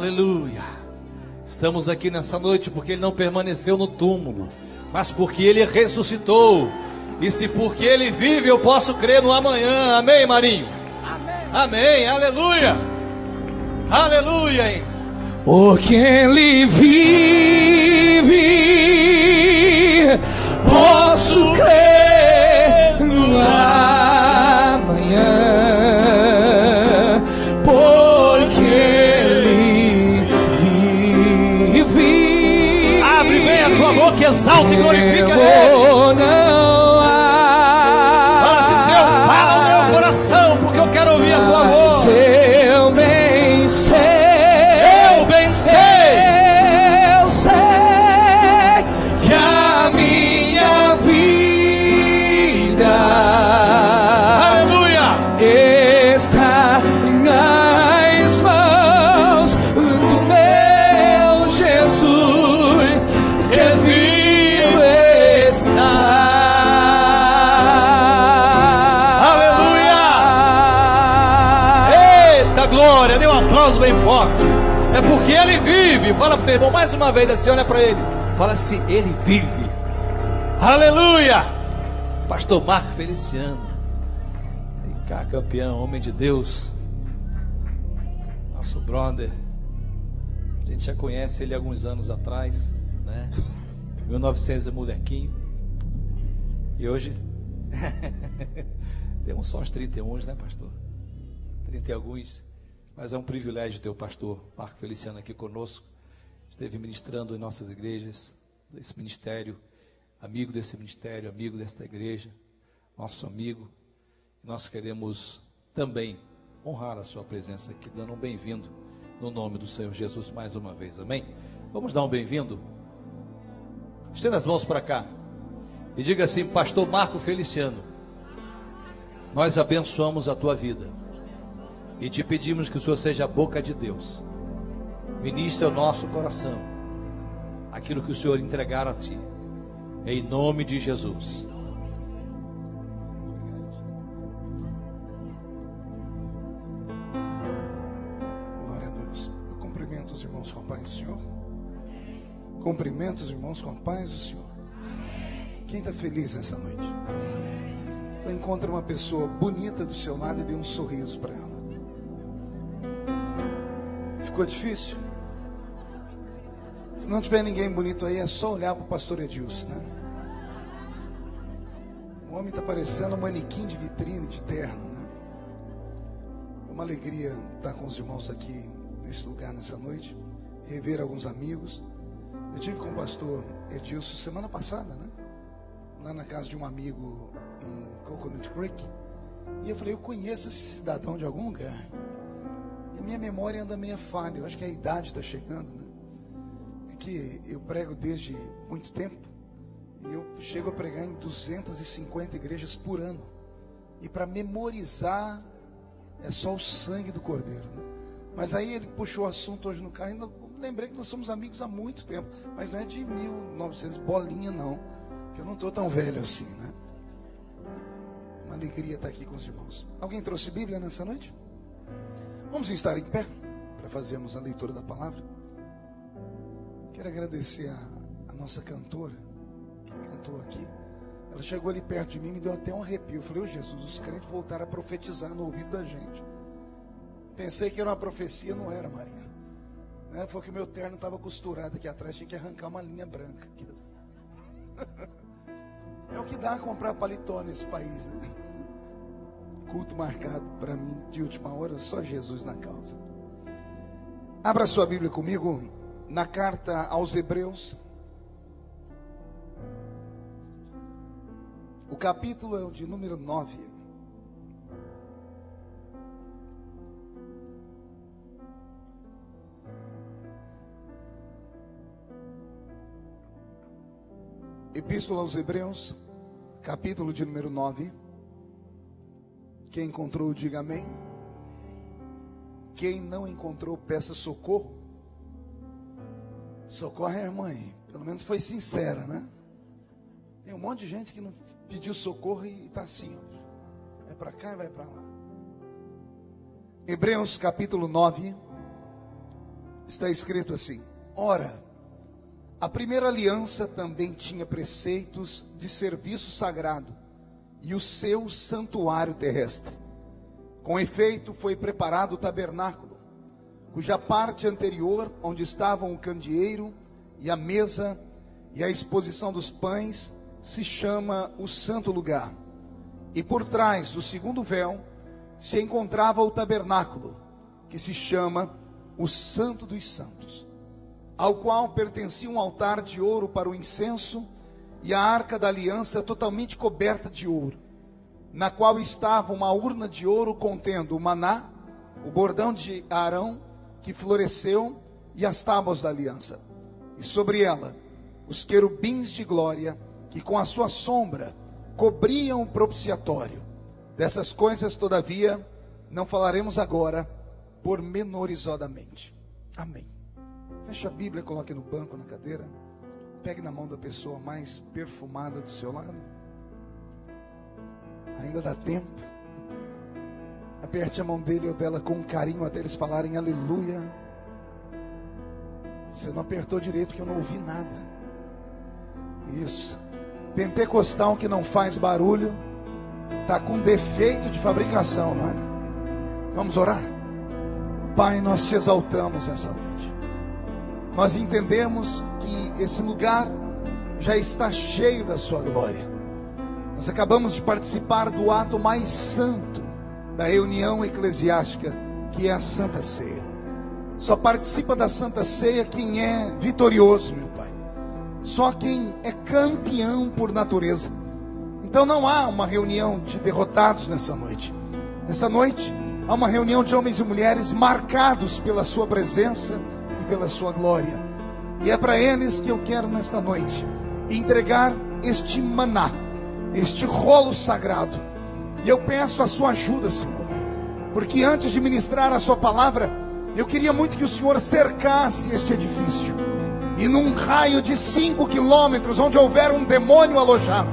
Aleluia. Estamos aqui nessa noite porque Ele não permaneceu no túmulo, mas porque Ele ressuscitou. E se porque Ele vive, eu posso crer no amanhã. Amém, Marinho? Amém. Amém. Aleluia. Aleluia, hein? Porque Ele vive, posso crer no amanhã. Porque Ele vive. Abre bem a tua boca, exalta e glorifica Ele. Não há. Fala, Ciceu, fala o meu coração, porque eu quero ouvir a tua voz. Eu bem sei. Eu sei que a minha vida, aleluia, está nas mãos do meu Jesus, que vivo está. Aleluia! Eita glória! Dê um aplauso bem forte. É porque Ele vive. Fala pro teu irmão mais uma vez assim, olha para ele. Fala assim, Ele vive. Aleluia. Pastor Marco Feliciano, aí cá, campeão, homem de Deus, nosso brother. A gente já conhece ele há alguns anos atrás, né? 1900 molequinho. E hoje temos só uns 31, né, pastor? 30 e alguns. Mas é um privilégio ter o pastor Marco Feliciano aqui conosco. Esteve ministrando em nossas igrejas, desse ministério, amigo desse ministério, amigo desta igreja, nosso amigo. E nós queremos também honrar a sua presença aqui, dando um bem-vindo no nome do Senhor Jesus mais uma vez, amém? Vamos dar um bem-vindo? Estenda as mãos para cá e diga assim: pastor Marco Feliciano, nós abençoamos a tua vida. E te pedimos que o Senhor seja a boca de Deus. Ministre ao nosso coração aquilo que o Senhor entregar a ti. Em nome de Jesus. Glória a Deus. Eu cumprimento os irmãos com a paz do Senhor. Cumprimento os irmãos com a paz do Senhor. Quem está feliz nessa noite? Então encontra uma pessoa bonita do seu lado e dê um sorriso para ela. Ficou difícil? Se não tiver ninguém bonito aí, é só olhar para o pastor Edilson, né? O homem está parecendo um manequim de vitrine, de terno, né? É uma alegria estar com os irmãos aqui nesse lugar, nessa noite. Rever alguns amigos. Eu tive com o pastor Edilson semana passada, né? Lá na casa de um amigo em Coconut Creek. E eu falei, eu conheço esse cidadão de algum lugar. E a minha memória anda meio falha. Eu acho que a idade está chegando, né? É que eu prego desde muito tempo. E eu chego a pregar em 250 igrejas por ano. E para memorizar é só o sangue do Cordeiro, né? Mas aí ele puxou o assunto hoje no carro e eu lembrei que nós somos amigos há muito tempo. Mas não é de 1900 bolinha não, que eu não estou tão velho assim, né? Uma alegria estar aqui com os irmãos. Alguém trouxe Bíblia nessa noite? Vamos estar em pé para fazermos a leitura da palavra. Quero agradecer a nossa cantora que cantou aqui. Ela chegou ali perto de mim e me deu até um arrepio. Eu falei, Jesus, os crentes voltaram a profetizar no ouvido da gente. Pensei que era uma profecia, não era, Marinha. Foi que o meu terno estava costurado aqui atrás, tinha que arrancar uma linha branca. É o que dá comprar paletó nesse país, né? Culto marcado para mim de última hora, só Jesus na causa. Abra sua Bíblia comigo na carta aos Hebreus. O capítulo é o de número 9. Epístola aos Hebreus, capítulo de número 9. Quem encontrou, diga amém. Quem não encontrou, peça socorro. Socorre a irmã aí. Pelo menos foi sincera, né? Tem um monte de gente que não pediu socorro e está assim. Vai para cá e vai para lá. Hebreus capítulo 9, está escrito assim: ora, a primeira aliança também tinha preceitos de serviço sagrado e o seu santuário terrestre. Com efeito, foi preparado o tabernáculo, cuja parte anterior, onde estavam o candeeiro e a mesa e a exposição dos pães, se chama o santo lugar. E por trás do segundo véu se encontrava o tabernáculo, que se chama o Santo dos Santos, ao qual pertencia um altar de ouro para o incenso e a arca da aliança totalmente coberta de ouro, na qual estava uma urna de ouro contendo o maná, o bordão de Arão que floresceu e as tábuas da aliança, e sobre ela os querubins de glória que com a sua sombra cobriam o propiciatório. Dessas coisas, todavia, não falaremos agora, pormenorizadamente. Amém. Feche a Bíblia, coloque no banco, na cadeira. Pegue na mão da pessoa mais perfumada do seu lado. Ainda dá tempo. Aperte a mão dele ou dela com carinho até eles falarem aleluia. Você não apertou direito, que eu não ouvi nada. Isso. Pentecostal que não faz barulho está com defeito de fabricação, não é? Vamos orar? Pai, nós te exaltamos essa noite. Nós entendemos que esse lugar já está cheio da sua glória. Nós acabamos de participar do ato mais santo da reunião eclesiástica, que é a Santa Ceia. Só participa da Santa Ceia quem é vitorioso, meu Pai. Só quem é campeão por natureza. Então não há uma reunião de derrotados nessa noite. Nessa noite há uma reunião de homens e mulheres marcados pela sua presença e pela sua glória. E é para eles que eu quero nesta noite entregar este maná, este rolo sagrado. E eu peço a sua ajuda, Senhor, porque antes de ministrar a sua palavra, eu queria muito que o Senhor cercasse este edifício, e num raio de 5 quilômetros, onde houver um demônio alojado,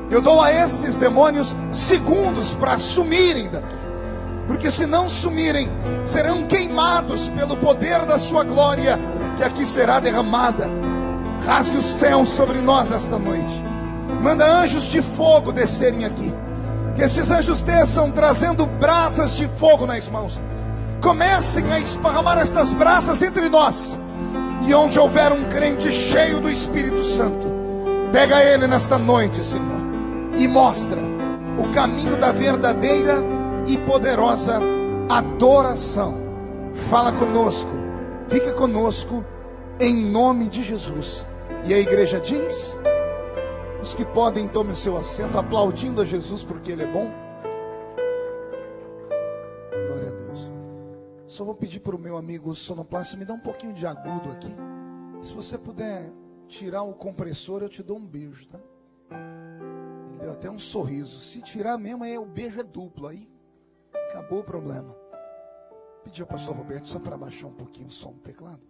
eu dou a esses demônios segundos para sumirem daqui, porque se não sumirem, serão queimados pelo poder da sua glória, que aqui será derramada. Rasgue o céu sobre nós esta noite. Manda anjos de fogo descerem aqui, que estes anjos desçam trazendo brasas de fogo nas mãos. Comecem a esparramar estas brasas entre nós. E onde houver um crente cheio do Espírito Santo, pega ele nesta noite, Senhor, e mostra o caminho da verdadeira e poderosa adoração. Fala conosco, fica conosco, em nome de Jesus. E a igreja diz: os que podem, tomem o seu assento, aplaudindo a Jesus porque Ele é bom. Glória a Deus. Só vou pedir para o meu amigo sonoplasta, me dá um pouquinho de agudo aqui. Se você puder tirar o compressor, eu te dou um beijo, tá? Ele deu até um sorriso. Se tirar mesmo, aí o beijo é duplo, aí acabou o problema. Pedi ao pastor Roberto só para baixar um pouquinho o som do teclado.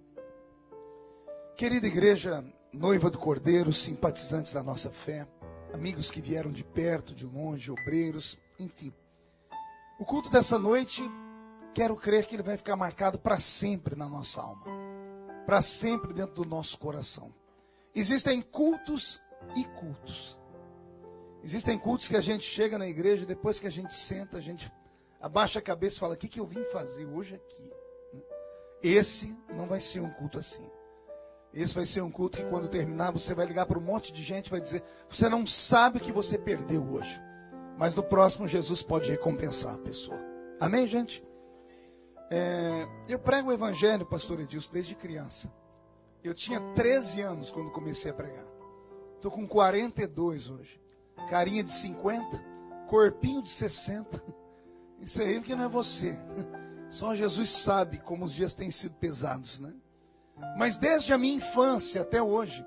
Querida igreja, noiva do Cordeiro, simpatizantes da nossa fé, amigos que vieram de perto, de longe, obreiros, enfim. O culto dessa noite, quero crer que ele vai ficar marcado para sempre na nossa alma, para sempre dentro do nosso coração. Existem cultos e cultos. Existem cultos que a gente chega na igreja, depois que a gente senta, a gente abaixa a cabeça e fala: o que eu vim fazer hoje aqui? Esse não vai ser um culto assim. Esse vai ser um culto que quando terminar, você vai ligar para um monte de gente e vai dizer: você não sabe o que você perdeu hoje, mas no próximo Jesus pode recompensar a pessoa. Amém, gente? Eu prego o evangelho, pastor Edilson, desde criança. Eu tinha 13 anos quando comecei a pregar. Estou com 42 hoje. Carinha de 50, corpinho de 60. Isso aí porque não é você. Só Jesus sabe como os dias têm sido pesados, né? Mas desde a minha infância até hoje,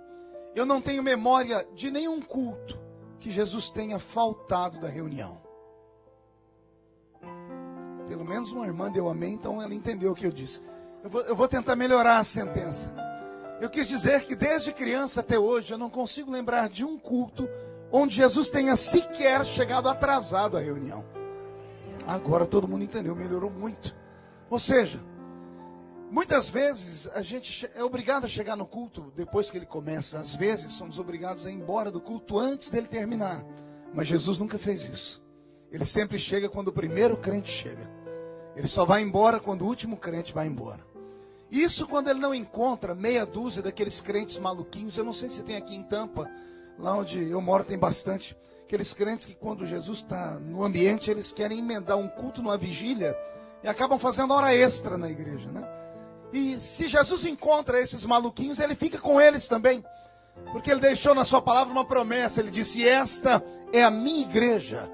eu não tenho memória de nenhum culto que Jesus tenha faltado da reunião. Pelo menos uma irmã deu amém, então ela entendeu o que eu disse. Eu vou tentar melhorar a sentença. Eu quis dizer que desde criança até hoje, eu não consigo lembrar de um culto onde Jesus tenha sequer chegado atrasado à reunião. Agora todo mundo entendeu, melhorou muito. Ou seja, Muitas vezes a gente é obrigado a chegar no culto depois que ele começa. Às vezes somos obrigados a ir embora do culto antes dele terminar. Mas Jesus nunca fez isso. Ele sempre chega quando o primeiro crente chega. Ele só vai embora quando o último crente vai embora. Isso quando ele não encontra meia dúzia daqueles crentes maluquinhos. Eu não sei se tem aqui em Tampa, lá onde eu moro tem bastante. Aqueles crentes que quando Jesus está no ambiente, eles querem emendar um culto numa vigília e acabam fazendo hora extra na igreja, né? E se Jesus encontra esses maluquinhos, ele fica com eles também. Porque ele deixou na sua palavra uma promessa. Ele disse: esta é a minha igreja,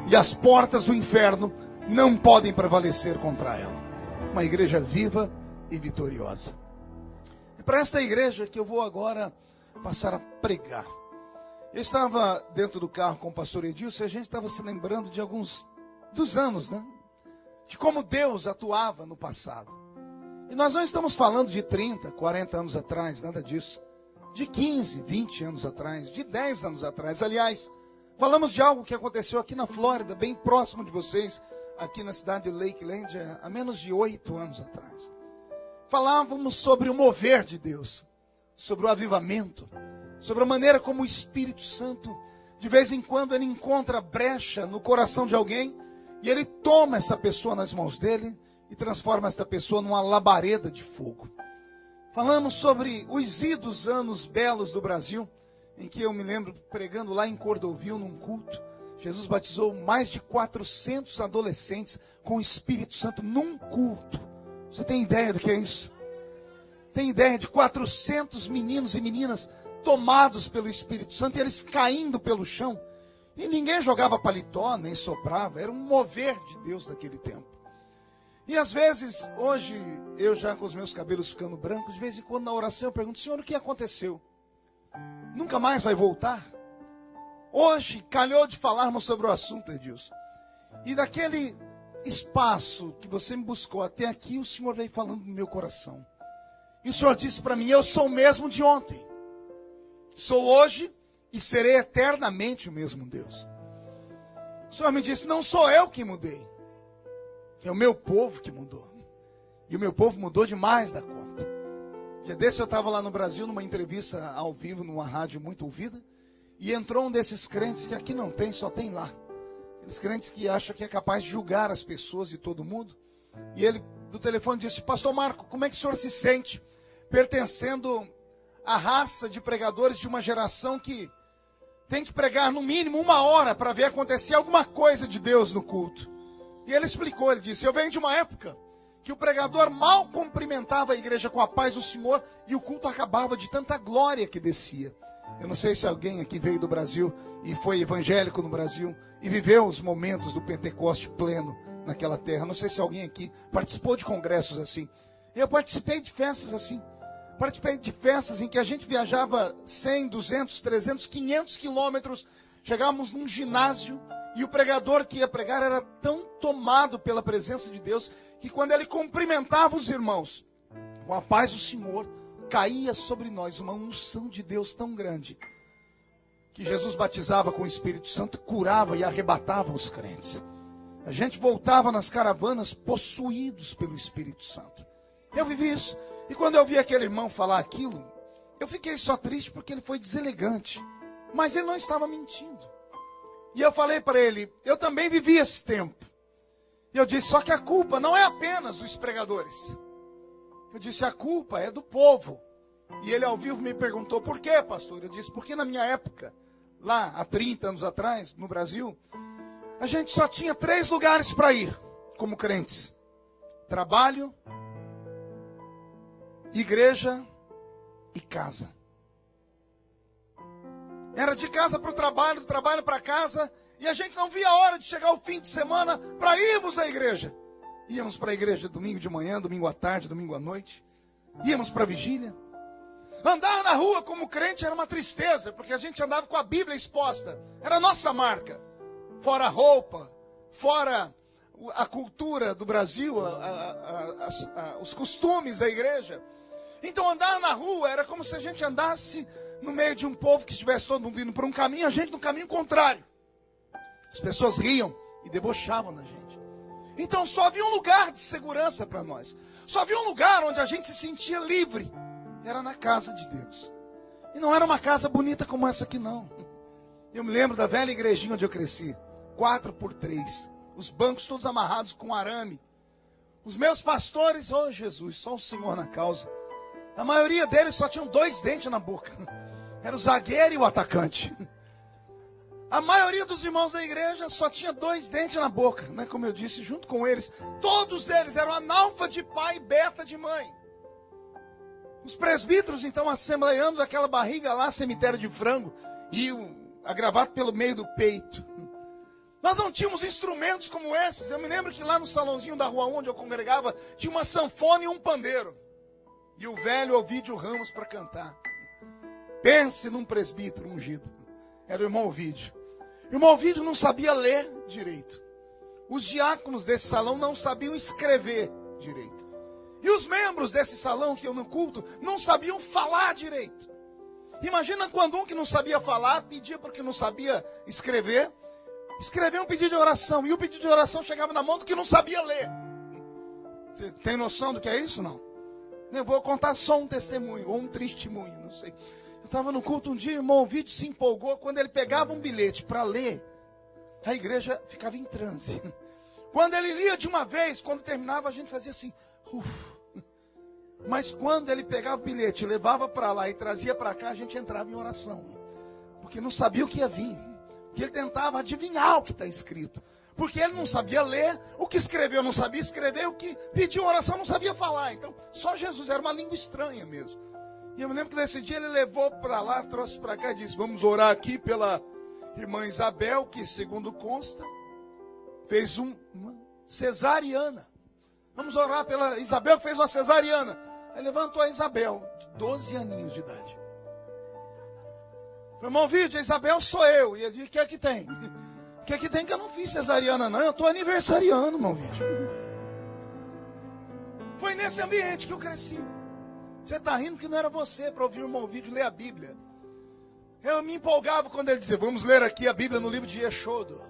e as portas do inferno não podem prevalecer contra ela. Uma igreja viva e vitoriosa. É para esta igreja que eu vou agora passar a pregar. Eu estava dentro do carro com o pastor Edilson e a gente estava se lembrando de alguns dos anos, né? De como Deus atuava no passado. E nós não estamos falando de 30, 40 anos atrás, nada disso. De 15, 20 anos atrás, de 10 anos atrás. Aliás, falamos de algo que aconteceu aqui na Flórida, bem próximo de vocês, aqui na cidade de Lakeland, há menos de 8 anos atrás. Falávamos sobre o mover de Deus, sobre o avivamento, sobre a maneira como o Espírito Santo, de vez em quando, ele encontra brecha no coração de alguém, e ele toma essa pessoa nas mãos dele, e transforma esta pessoa numa labareda de fogo. Falamos sobre os idos anos belos do Brasil, em que eu me lembro pregando lá em Cordovil, num culto. Jesus batizou mais de 400 adolescentes com o Espírito Santo num culto. Você tem ideia do que é isso? Tem ideia de 400 meninos e meninas tomados pelo Espírito Santo e eles caindo pelo chão? E ninguém jogava paletó, nem soprava. Era um mover de Deus naquele tempo. E às vezes, hoje, eu já com os meus cabelos ficando brancos, de vez em quando na oração eu pergunto: Senhor, o que aconteceu? Nunca mais vai voltar? Hoje, calhou de falarmos sobre o assunto, Edilson. E daquele espaço que você me buscou até aqui, o Senhor veio falando no meu coração. E o Senhor disse para mim: eu sou o mesmo de ontem. Sou hoje e serei eternamente o mesmo Deus. O Senhor me disse: não sou eu que mudei. É o meu povo que mudou. E o meu povo mudou demais da conta. Dia desse eu estava lá no Brasil, numa entrevista ao vivo, numa rádio muito ouvida. E entrou um desses crentes que aqui não tem, só tem lá. Aqueles crentes que acham que é capaz de julgar as pessoas e todo mundo. E ele, do telefone, disse: Pastor Marco, como é que o senhor se sente pertencendo à raça de pregadores de uma geração que tem que pregar no mínimo 1 hora para ver acontecer alguma coisa de Deus no culto? E ele explicou, ele disse: eu venho de uma época que o pregador mal cumprimentava a igreja com a paz do Senhor e o culto acabava de tanta glória que descia. Eu não sei se alguém aqui veio do Brasil e foi evangélico no Brasil e viveu os momentos do Pentecoste pleno naquela terra. Não sei se alguém aqui participou de congressos assim. Eu participei de festas assim. Participei de festas em que a gente viajava 100, 200, 300, 500 quilômetros. Chegávamos num ginásio. E o pregador que ia pregar era tão tomado pela presença de Deus, que quando ele cumprimentava os irmãos, com a paz do Senhor, caía sobre nós uma unção de Deus tão grande, que Jesus batizava com o Espírito Santo, curava e arrebatava os crentes. A gente voltava nas caravanas possuídos pelo Espírito Santo. Eu vivi isso. E quando eu vi aquele irmão falar aquilo, eu fiquei só triste porque ele foi deselegante. Mas ele não estava mentindo. E eu falei para ele: eu também vivi esse tempo. E eu disse: só que a culpa não é apenas dos pregadores. Eu disse: a culpa é do povo. E ele ao vivo me perguntou: por quê, pastor? Eu disse: porque na minha época, lá há 30 anos atrás, no Brasil, a gente só tinha 3 lugares para ir como crentes: trabalho, igreja e casa. Era de casa para o trabalho, do trabalho para casa, e a gente não via a hora de chegar o fim de semana para irmos à igreja. Íamos para a igreja domingo de manhã, domingo à tarde, domingo à noite. Íamos para a vigília. Andar na rua como crente era uma tristeza, porque a gente andava com a Bíblia exposta. Era a nossa marca. Fora a roupa, fora a cultura do Brasil, os costumes da igreja. Então andar na rua era como se a gente andasse no meio de um povo que estivesse todo mundo indo por um caminho, a gente no caminho contrário. As pessoas riam e debochavam da gente. Então só havia um lugar de segurança para nós. Só havia um lugar onde a gente se sentia livre. Era na casa de Deus. E não era uma casa bonita como essa aqui, não. Eu me lembro da velha igrejinha onde eu cresci. 4x3. Os bancos todos amarrados com arame. Os meus pastores, oh Jesus, só o Senhor na causa. A maioria deles só tinham 2 dentes na boca. Era o zagueiro e o atacante. A maioria dos irmãos da igreja só tinha 2 dentes na boca, né? Como eu disse, junto com eles. Todos eles eram analfa de pai e beta de mãe. Os presbíteros, então, assembleiamos aquela barriga lá, cemitério de frango, e a gravata pelo meio do peito. Nós não tínhamos instrumentos como esses. Eu me lembro que lá no salãozinho da rua onde eu congregava, tinha uma sanfona e um pandeiro. E o velho Ovídio Ramos para cantar. Pense num presbítero ungido. Era o irmão Ovídio. O irmão Ovídio não sabia ler direito. Os diáconos desse salão não sabiam escrever direito. E os membros desse salão que iam no culto não sabiam falar direito. Imagina quando um que não sabia falar pedia porque não sabia escrever. Escrever um pedido de oração. E o pedido de oração chegava na mão do que não sabia ler. Você tem noção do que é isso, não? Eu vou contar só um testemunho, ou um testemunho, não sei. Eu estava no culto um dia, o irmão Ovídio se empolgou. Quando ele pegava um bilhete para ler, a igreja ficava em transe. Quando ele lia de uma vez, quando terminava, a gente fazia assim, ufa. Mas quando ele pegava o bilhete, levava para lá e trazia para cá, a gente entrava em oração. Porque não sabia o que ia vir. Porque ele tentava adivinhar o que está escrito. Porque ele não sabia ler, o que escreveu não sabia escrever, o que pediu oração não sabia falar. Então, só Jesus, era uma língua estranha mesmo. E eu me lembro que nesse dia ele levou para lá, trouxe para cá e disse, vamos orar aqui pela irmã Isabel, que segundo consta, fez uma cesariana. Vamos orar pela Isabel que fez uma cesariana. Aí levantou a Isabel, de 12 aninhos de idade. Falei, irmão Vídeo, a Isabel sou eu. E ele disse, o que é que tem? O que é que tem que eu não fiz cesariana, não? Eu estou aniversariando, irmão Vídeo. Foi nesse ambiente que eu cresci. Você está rindo que não era você para ouvir o irmão Vídeo ler a Bíblia. Eu me empolgava quando ele dizia, vamos ler aqui a Bíblia no livro de Êxodo.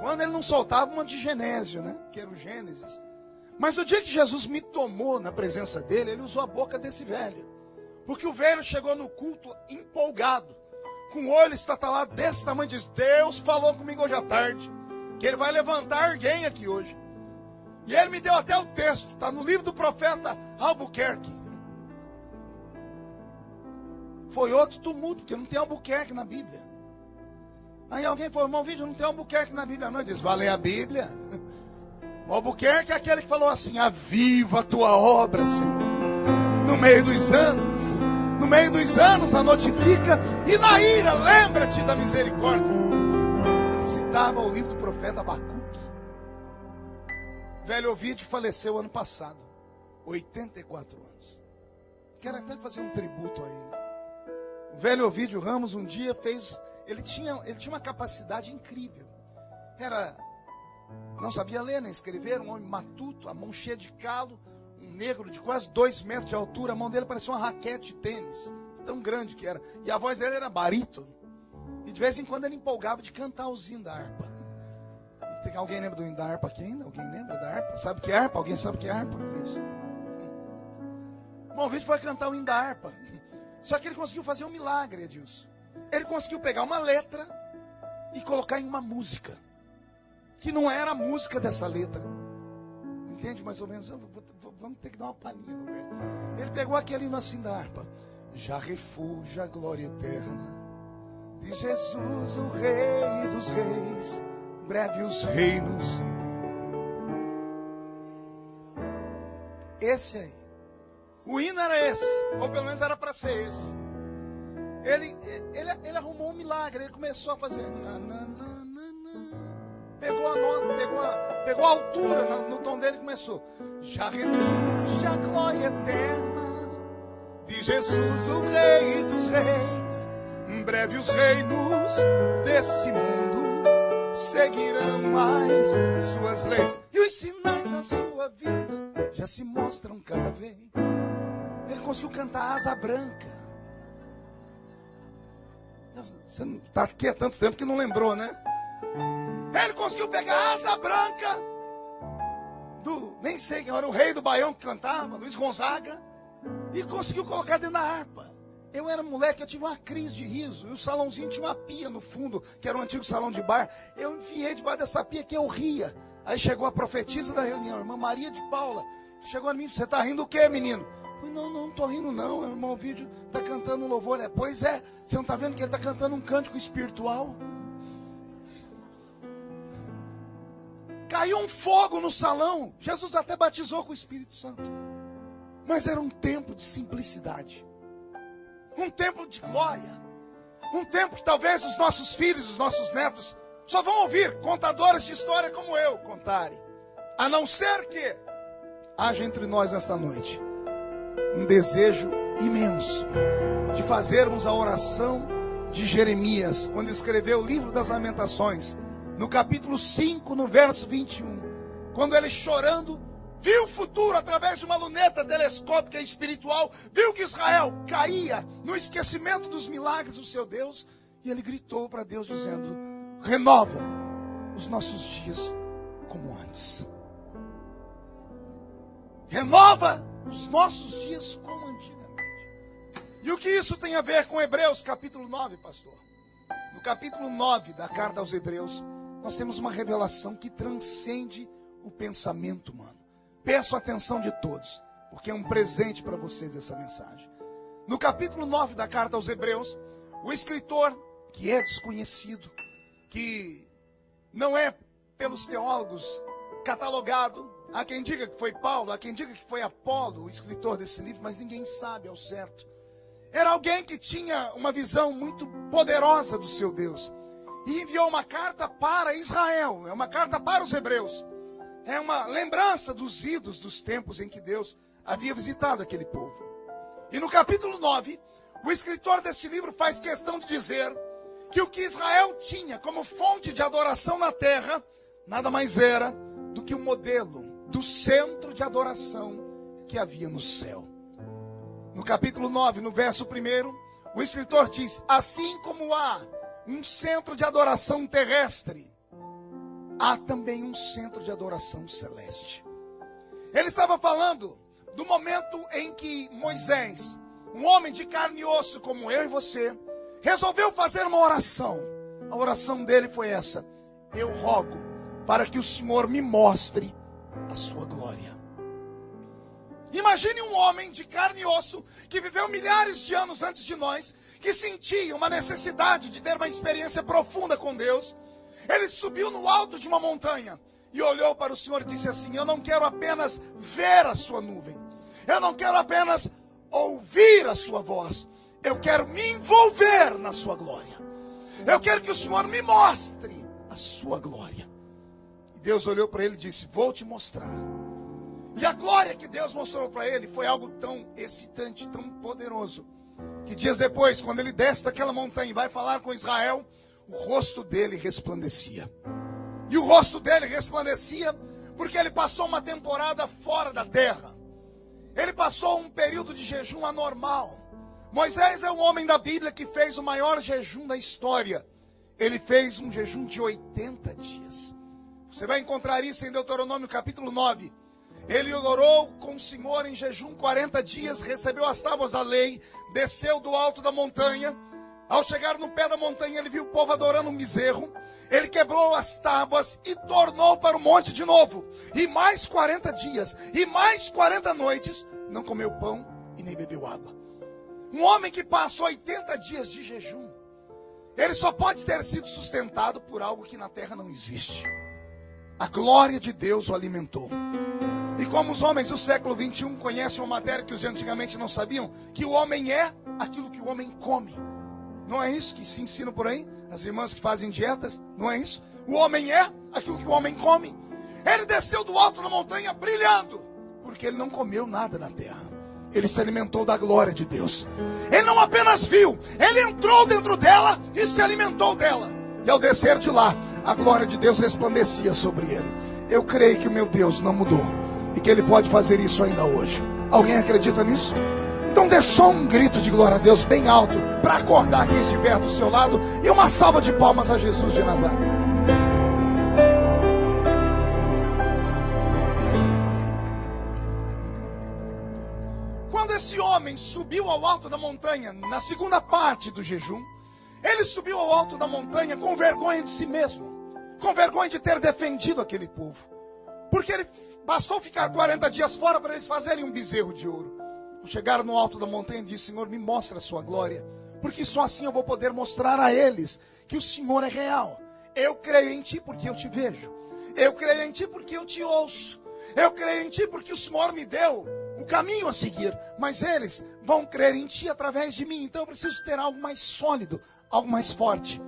Quando ele não soltava uma de Genésio, né? Que era o Gênesis. Mas no dia que Jesus me tomou na presença dele, ele usou a boca desse velho. Porque o velho chegou no culto empolgado, com o olho estatalado desse tamanho, diz, Deus falou comigo hoje à tarde, que ele vai levantar alguém aqui hoje. E ele me deu até o texto, está no livro do profeta Albuquerque. Foi outro tumulto, porque não tem Albuquerque na Bíblia. Aí alguém falou, irmão Vídeo, não tem Albuquerque na Bíblia não. Ele diz, vai ler a Bíblia. O Albuquerque é aquele que falou assim, aviva a tua obra, Senhor. No meio dos anos a notifica, e na ira lembra-te da misericórdia. Ele citava o livro do profeta Abacuque. Velho Ovídio faleceu ano passado, 84 anos. Quero até fazer um tributo a ele. O velho Ovídio Ramos um dia fez, ele tinha uma capacidade incrível. Não sabia ler nem escrever, um homem matuto, a mão cheia de calo, um negro de quase 2 metros de altura, a mão dele parecia uma raquete de tênis, tão grande que era. E a voz dele era barítono. E de vez em quando ele empolgava de cantar os hinos da harpa. Alguém lembra do hino da harpa aqui ainda? Alguém lembra da harpa? Sabe o que é harpa? Alguém sabe o que é harpa? Isso. Bom, o vídeo foi cantar o hino da harpa. Só que ele conseguiu fazer um milagre, Edilson. Ele conseguiu pegar uma letra e colocar em uma música, que não era a música dessa letra. Entende mais ou menos? Vamos ter que dar uma palhinha, Roberto. Ele pegou aquele hino assim da harpa. Já refúgio a glória eterna de Jesus, o Rei dos Reis, breve os reinos. Esse aí. O hino era esse, ou pelo menos era para ser esse. Ele arrumou um milagre, ele começou a fazer. Pegou a nota, pegou a altura no tom dele e começou. Já refúgio a glória eterna de Jesus, o Rei dos Reis. Em breve os reinos desse mundo seguirão mais suas leis. E os sinais da sua vida já se mostram cada vez. Ele conseguiu cantar Asa Branca. Você não está aqui há tanto tempo que não lembrou, né? Ele conseguiu pegar Asa Branca nem sei quem era, o rei do Baião que cantava, Luiz Gonzaga, e conseguiu colocar dentro da harpa. Eu era moleque, eu tive uma crise de riso, e o salãozinho tinha uma pia no fundo, que era um antigo salão de bar. Eu enfiei debaixo dessa pia que eu ria. Aí chegou a profetisa da reunião, a irmã Maria de Paula, chegou a mim, você está rindo o quê, menino? Eu falei, não estou rindo não, o irmão Ovidio está cantando um louvor. Pois é, você não está vendo que ele está cantando um cântico espiritual? Caiu um fogo no salão. Jesus até batizou com o Espírito Santo. Mas era um tempo de simplicidade. Um tempo de glória. Um tempo que talvez os nossos filhos, os nossos netos, só vão ouvir contadores de história como eu contarem. A não ser que haja entre nós nesta noite um desejo imenso de fazermos a oração de Jeremias, quando escreveu o livro das Lamentações, no capítulo 5, no verso 21, quando ele chorando, viu o futuro através de uma luneta telescópica espiritual, viu que Israel caía no esquecimento dos milagres do seu Deus, e ele gritou para Deus dizendo, renova os nossos dias como antes. Renova os nossos dias como antigamente. E o que isso tem a ver com Hebreus capítulo 9, pastor? No capítulo 9 da carta aos Hebreus, nós temos uma revelação que transcende o pensamento humano. Peço a atenção de todos, porque é um presente para vocês essa mensagem. No capítulo 9 da carta aos Hebreus, o escritor, que é desconhecido, que não é pelos teólogos catalogado, há quem diga que foi Paulo, há quem diga que foi Apolo, o escritor desse livro, mas ninguém sabe ao certo. Era alguém que tinha uma visão muito poderosa do seu Deus. E enviou uma carta para Israel, é uma carta para os hebreus. É uma lembrança dos idos dos tempos em que Deus havia visitado aquele povo. E no capítulo 9, o escritor deste livro faz questão de dizer que o que Israel tinha como fonte de adoração na terra, nada mais era do que o modelo do centro de adoração que havia no céu. No capítulo 9, no verso 1, o escritor diz, assim como há um centro de adoração terrestre, há também um centro de adoração celeste. Ele estava falando do momento em que Moisés, um homem de carne e osso como eu e você, resolveu fazer uma oração. A oração dele foi essa: eu rogo para que o Senhor me mostre a sua glória. Imagine um homem de carne e osso que viveu milhares de anos antes de nós, que sentia uma necessidade de ter uma experiência profunda com Deus. Ele subiu no alto de uma montanha e olhou para o Senhor e disse assim: eu não quero apenas ver a sua nuvem, eu não quero apenas ouvir a sua voz, eu quero me envolver na sua glória. Eu quero que o Senhor me mostre a sua glória. E Deus olhou para ele e disse: vou te mostrar. E a glória que Deus mostrou para ele foi algo tão excitante, tão poderoso, que dias depois, quando ele desce daquela montanha e vai falar com Israel, o rosto dele resplandecia. E o rosto dele resplandecia porque ele passou uma temporada fora da terra. Ele passou um período de jejum anormal. Moisés é o homem da Bíblia que fez o maior jejum da história. Ele fez um jejum de 80 dias. Você vai encontrar isso em Deuteronômio capítulo 9. Ele orou com o Senhor em jejum 40 dias, recebeu as tábuas da lei, desceu do alto da montanha. Ao chegar no pé da montanha, ele viu o povo adorando um bezerro. Ele quebrou as tábuas e tornou para o monte de novo. E mais 40 dias, e mais 40 noites, não comeu pão e nem bebeu água. Um homem que passa 80 dias de jejum, ele só pode ter sido sustentado por algo que na terra não existe. A glória de Deus o alimentou. E como os homens do século 21 conhecem uma matéria que os de antigamente não sabiam, que o homem é aquilo que o homem come. Não é isso que se ensina por aí? As irmãs que fazem dietas, não é isso? O homem é aquilo que o homem come. Ele desceu do alto da montanha brilhando, porque ele não comeu nada na terra. Ele se alimentou da glória de Deus. Ele não apenas viu, ele entrou dentro dela e se alimentou dela. E ao descer de lá, a glória de Deus resplandecia sobre ele. Eu creio que o meu Deus não mudou e que ele pode fazer isso ainda hoje. Alguém acredita nisso? Então dê só um grito de glória a Deus bem alto para acordar quem estiver do seu lado, e uma salva de palmas a Jesus de Nazaré. quando esse homem subiu ao alto da montanha, na segunda parte do jejum, ele subiu ao alto da montanha com vergonha de si mesmo, com vergonha de ter defendido aquele povo, porque ele bastou ficar 40 dias fora para eles fazerem um bezerro de ouro. Chegaram no alto da montanha e disse: Senhor, me mostra a sua glória, porque só assim eu vou poder mostrar a eles que o Senhor é real. Eu creio em ti porque eu te vejo, eu creio em ti porque eu te ouço, eu creio em ti porque o Senhor me deu o caminho a seguir, mas eles vão crer em ti através de mim. Então eu preciso ter algo mais sólido, algo mais forte.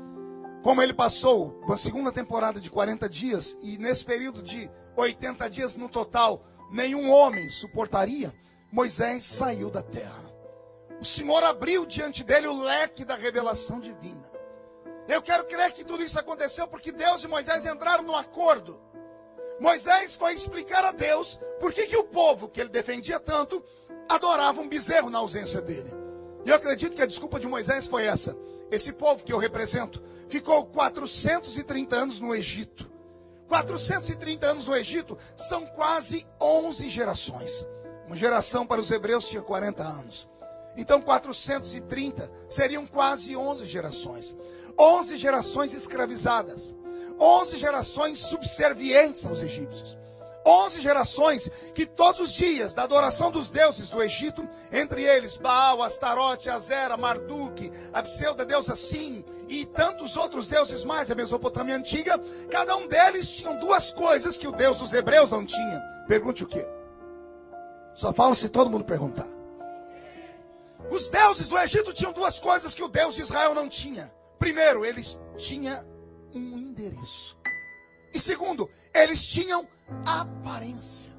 Como ele passou a segunda temporada de 40 dias, e nesse período de 80 dias no total, nenhum homem suportaria, Moisés saiu da terra. O Senhor abriu diante dele o leque da revelação divina. Eu quero crer que tudo isso aconteceu porque Deus e Moisés entraram no acordo. Moisés foi explicar a Deus por que o povo que ele defendia tanto adorava um bezerro na ausência dele. E eu acredito que a desculpa de Moisés foi essa: esse povo que eu represento ficou 430 anos no Egito. 430 anos no Egito são quase 11 gerações. Uma geração para os hebreus tinha 40 anos. Então 430 seriam quase 11 gerações. 11 gerações escravizadas. 11 gerações subservientes aos egípcios. 11 gerações que todos os dias da adoração dos deuses do Egito, entre eles Baal, Astarote, Azera, Marduk, a pseudo-deusa Sim e tantos outros deuses mais da Mesopotâmia antiga, cada um deles tinha duas coisas que o Deus dos hebreus não tinha. Pergunte o quê? Só falo se todo mundo perguntar. Os deuses do Egito tinham duas coisas que o Deus de Israel não tinha. Primeiro, eles tinham um endereço. E segundo, eles tinham aparência.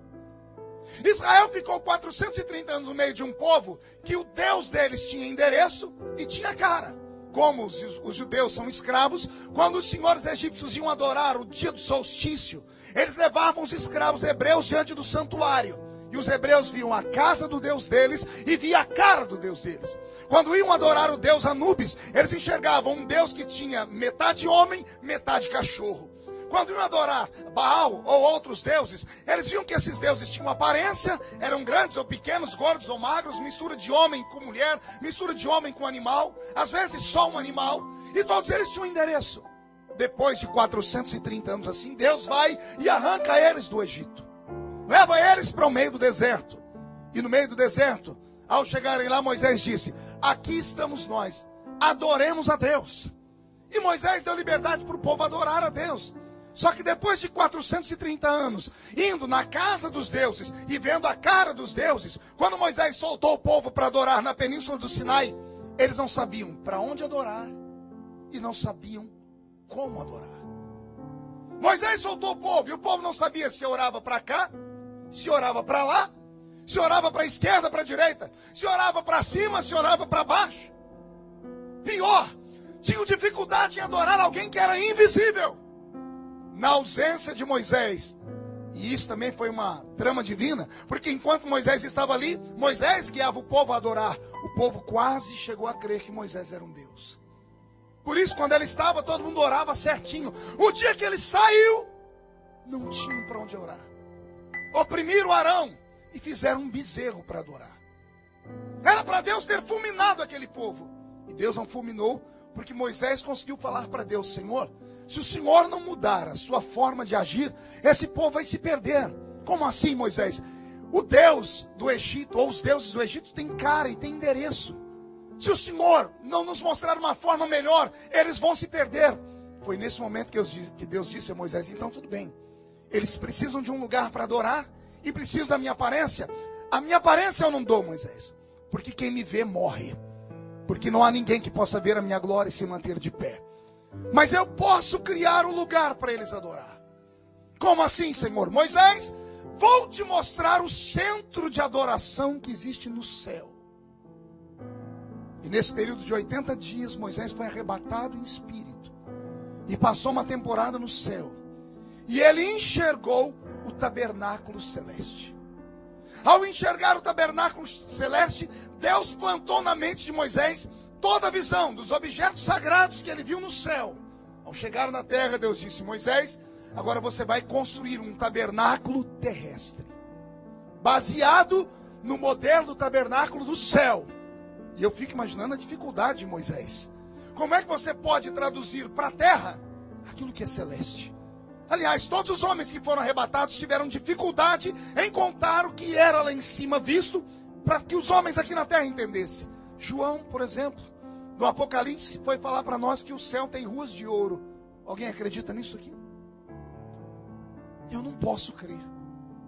Israel ficou 430 anos no meio de um povo que o Deus deles tinha endereço e tinha cara. Como os judeus são escravos, quando os senhores egípcios iam adorar o dia do solstício, eles levavam os escravos hebreus diante do santuário. E os hebreus viam a casa do Deus deles e via a cara do Deus deles. Quando iam adorar o Deus Anubis, eles enxergavam um Deus que tinha metade homem, metade cachorro. Quando iam adorar Baal ou outros deuses, eles viam que esses deuses tinham aparência, eram grandes ou pequenos, gordos ou magros, mistura de homem com mulher, mistura de homem com animal, às vezes só um animal, e todos eles tinham um endereço. Depois de 430 anos assim, Deus vai e arranca eles do Egito. Leva eles para o meio do deserto. E no meio do deserto, ao chegarem lá, Moisés disse: aqui estamos nós, adoremos a Deus. E Moisés deu liberdade para o povo adorar a Deus. Só que depois de 430 anos, indo na casa dos deuses e vendo a cara dos deuses, quando Moisés soltou o povo para adorar na península do Sinai, eles não sabiam para onde adorar e não sabiam como adorar. Moisés soltou o povo e o povo não sabia se orava para cá, se orava para lá, se orava para a esquerda, para a direita, se orava para cima, se orava para baixo. Pior, tinham dificuldade em adorar alguém que era invisível. Na ausência de Moisés, e isso também foi uma trama divina, porque enquanto Moisés estava ali, Moisés guiava o povo a adorar. O povo quase chegou a crer que Moisés era um Deus. Por isso, quando ele estava, todo mundo orava certinho. O dia que ele saiu, não tinham para onde orar. Oprimiram Arão e fizeram um bezerro para adorar. Era para Deus ter fulminado aquele povo. E Deus não fulminou, porque Moisés conseguiu falar para Deus: Senhor, se o Senhor não mudar a sua forma de agir, esse povo vai se perder. Como assim, Moisés? O Deus do Egito, ou os deuses do Egito, tem cara e tem endereço. Se o Senhor não nos mostrar uma forma melhor, eles vão se perder. Foi nesse momento que Deus disse a Moisés: então tudo bem. Eles precisam de um lugar para adorar e precisam da minha aparência. A minha aparência eu não dou, Moisés, porque quem me vê morre. Porque não há ninguém que possa ver a minha glória e se manter de pé. Mas eu posso criar um lugar para eles adorar. Como assim, Senhor? Moisés, vou te mostrar o centro de adoração que existe no céu. E nesse período de 80 dias, Moisés foi arrebatado em espírito e passou uma temporada no céu. E ele enxergou o tabernáculo celeste. Ao enxergar o tabernáculo celeste, Deus plantou na mente de Moisés toda a visão dos objetos sagrados que ele viu no céu. Ao chegar na terra, Deus disse: Moisés, agora você vai construir um tabernáculo terrestre, baseado no modelo do tabernáculo do céu. E eu fico imaginando a dificuldade de Moisés. Como é que você pode traduzir para a terra aquilo que é celeste? Aliás, todos os homens que foram arrebatados tiveram dificuldade em contar o que era lá em cima visto, para que os homens aqui na terra entendessem. João, por exemplo, no Apocalipse, foi falar para nós que o céu tem ruas de ouro. Alguém acredita nisso aqui? Eu não posso crer.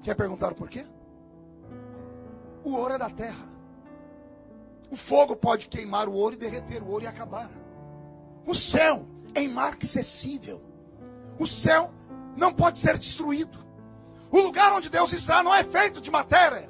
Quer perguntar por quê? O ouro é da terra. O fogo pode queimar o ouro e derreter o ouro e acabar. O céu é inacessível. O céu não pode ser destruído. O lugar onde Deus está não é feito de matéria.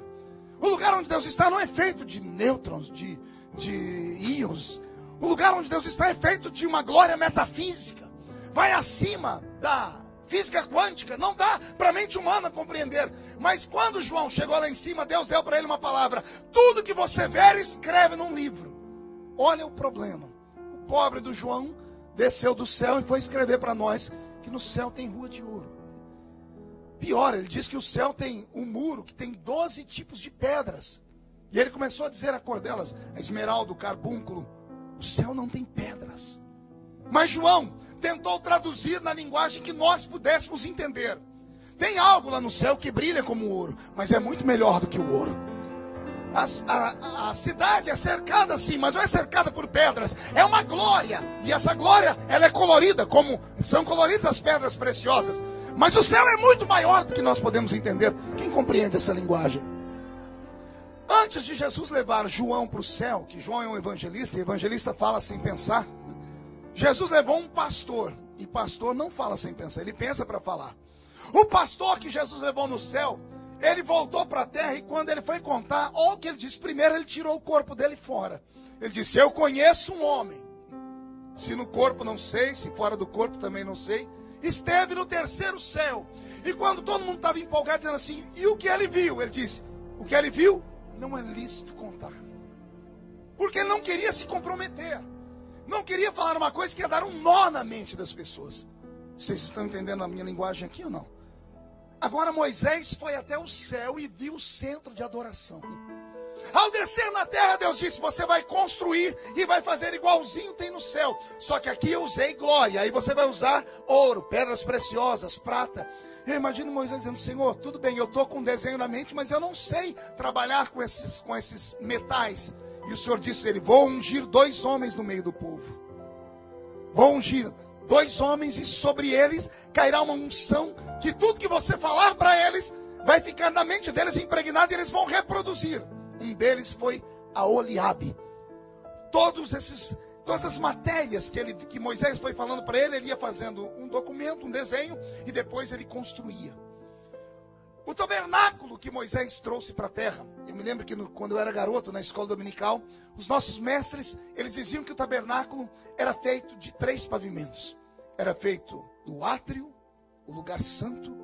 O lugar onde Deus está não é feito de nêutrons, de íons. O lugar onde Deus está é feito de uma glória metafísica. Vai acima da física quântica. Não dá para a mente humana compreender. Mas quando João chegou lá em cima, Deus deu para ele uma palavra. Tudo que você ver, escreve num livro. Olha o problema. O pobre do João desceu do céu e foi escrever para nós que no céu tem rua de ouro. Pior, ele diz que o céu tem um muro que tem 12 tipos de pedras. E ele começou a dizer a cor delas, a esmeralda, o carbúnculo. O céu não tem pedras. Mas João tentou traduzir na linguagem que nós pudéssemos entender. Tem algo lá no céu que brilha como ouro, mas é muito melhor do que o ouro. A cidade é cercada assim, mas não é cercada por pedras. É uma glória. E essa glória, ela é colorida, como são coloridas as pedras preciosas. Mas o céu é muito maior do que nós podemos entender. Quem compreende essa linguagem? Antes de Jesus levar João para o céu, que João é um evangelista, e evangelista fala sem pensar, Jesus levou um pastor, e pastor não fala sem pensar, ele pensa para falar. O pastor que Jesus levou no céu, ele voltou para a terra, e quando ele foi contar, olha o que ele disse. Primeiro ele tirou o corpo dele fora. Ele disse, eu conheço um homem, se no corpo não sei, se fora do corpo também não sei, esteve no terceiro céu. E quando todo mundo estava empolgado, dizendo assim, e o que ele viu? Ele disse, o que ele viu não é lícito contar. Porque ele não queria se comprometer. Não queria falar uma coisa que ia dar um nó na mente das pessoas. Vocês estão entendendo a minha linguagem aqui ou não? Agora Moisés foi até o céu e viu o centro de adoração. Ao descer na terra, Deus disse, você vai construir e vai fazer igualzinho tem no céu. Só que aqui eu usei glória, aí você vai usar ouro, pedras preciosas, prata. Eu imagino Moisés dizendo, Senhor, tudo bem, eu estou com um desenho na mente, mas eu não sei trabalhar com esses metais. E o Senhor disse a ele, vou ungir 2 homens no meio do povo. Vou ungir 2 homens e sobre eles cairá uma unção que tudo que você falar para eles vai ficar na mente deles impregnado e eles vão reproduzir. Um deles foi a Oliabe. Todas as matérias que Moisés foi falando para ele, ele ia fazendo um documento, um desenho, e depois ele construía. O tabernáculo que Moisés trouxe para a terra, eu me lembro que quando eu era garoto na escola dominical, os nossos mestres, eles diziam que o tabernáculo era feito de 3 pavimentos. Era feito do átrio, o lugar santo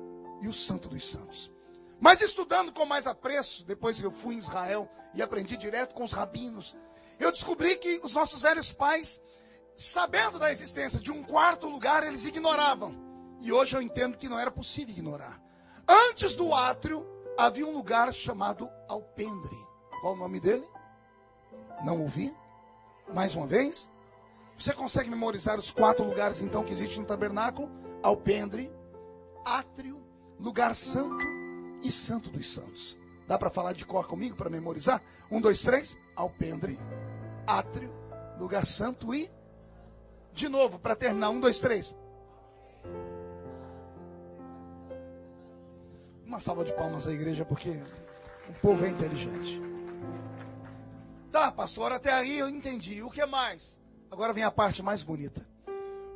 e o santo dos santos. Mas estudando com mais apreço, depois que eu fui em Israel e aprendi direto com os rabinos, eu descobri que os nossos velhos pais, sabendo da existência de um 4º lugar, eles ignoravam. E hoje eu entendo que não era possível ignorar. Antes do átrio, havia um lugar chamado alpendre. Qual o nome dele? Não ouvi? Mais uma vez? Você consegue memorizar os 4 lugares então que existem no tabernáculo? Alpendre, átrio, lugar santo e santo dos santos. Dá para falar de cor comigo para memorizar? 1, 2, 3. Alpendre, átrio, lugar santo e... De novo, para terminar. 1, 2, 3. Uma salva de palmas à igreja, porque o povo é inteligente. Tá, pastor, até aí eu entendi. O que mais? Agora vem a parte mais bonita.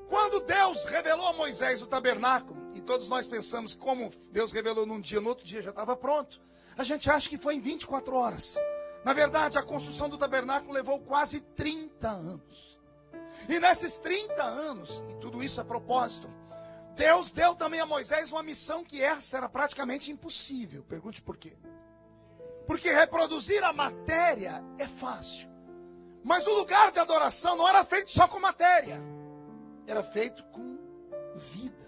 Quando Deus revelou a Moisés o tabernáculo, e todos nós pensamos como Deus revelou num dia, no outro dia já estava pronto, a gente acha que foi em 24 horas. Na verdade, a construção do tabernáculo levou quase 30 anos. E nesses 30 anos, e tudo isso a propósito, Deus deu também a Moisés uma missão que essa era praticamente impossível. Pergunte por quê? Porque reproduzir a matéria é fácil. Mas o lugar de adoração não era feito só com matéria. Era feito com vida.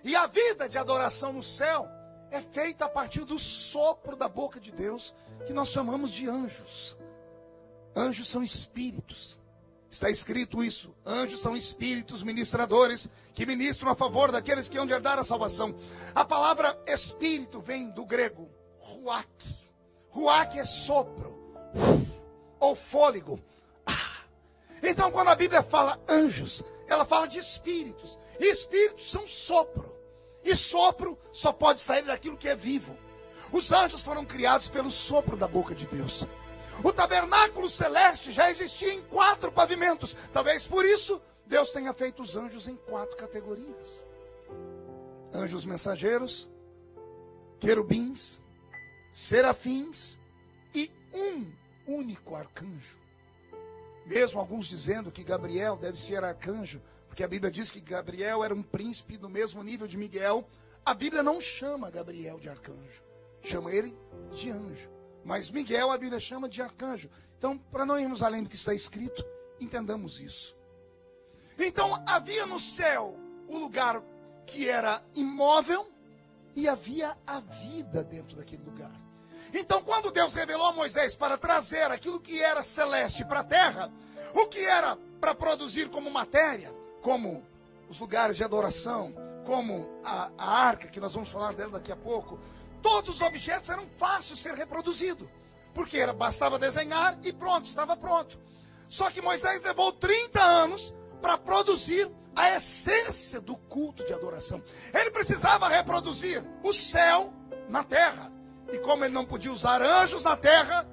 E a vida de adoração no céu é feita a partir do sopro da boca de Deus, que nós chamamos de anjos. Anjos são espíritos. Está escrito isso. Anjos são espíritos ministradores que ministram a favor daqueles que hão de herdar a salvação. A palavra espírito vem do grego ruach. Ruach é sopro ou fôlego. Então, quando a Bíblia fala anjos, ela fala de espíritos. E espíritos são sopro. E sopro só pode sair daquilo que é vivo. Os anjos foram criados pelo sopro da boca de Deus. O tabernáculo celeste já existia em 4 pavimentos. Talvez por isso Deus tenha feito os anjos em 4 categorias: anjos mensageiros, querubins, serafins e um único arcanjo. Mesmo alguns dizendo que Gabriel deve ser arcanjo, porque a Bíblia diz que Gabriel era um príncipe do mesmo nível de Miguel. A Bíblia não chama Gabriel de arcanjo, chama ele de anjo. Mas Miguel a Bíblia chama de arcanjo. Então, para não irmos além do que está escrito, entendamos isso. Então, havia no céu o lugar que era imóvel e havia a vida dentro daquele lugar. Então, quando Deus revelou a Moisés para trazer aquilo que era celeste para a terra, o que era para produzir como matéria, como os lugares de adoração, como a arca, que nós vamos falar dela daqui a pouco, todos os objetos eram fáceis de ser reproduzidos, porque bastava desenhar e pronto, estava pronto. Só que Moisés levou 30 anos para produzir a essência do culto de adoração. Ele precisava reproduzir o céu na terra. E como ele não podia usar anjos na terra,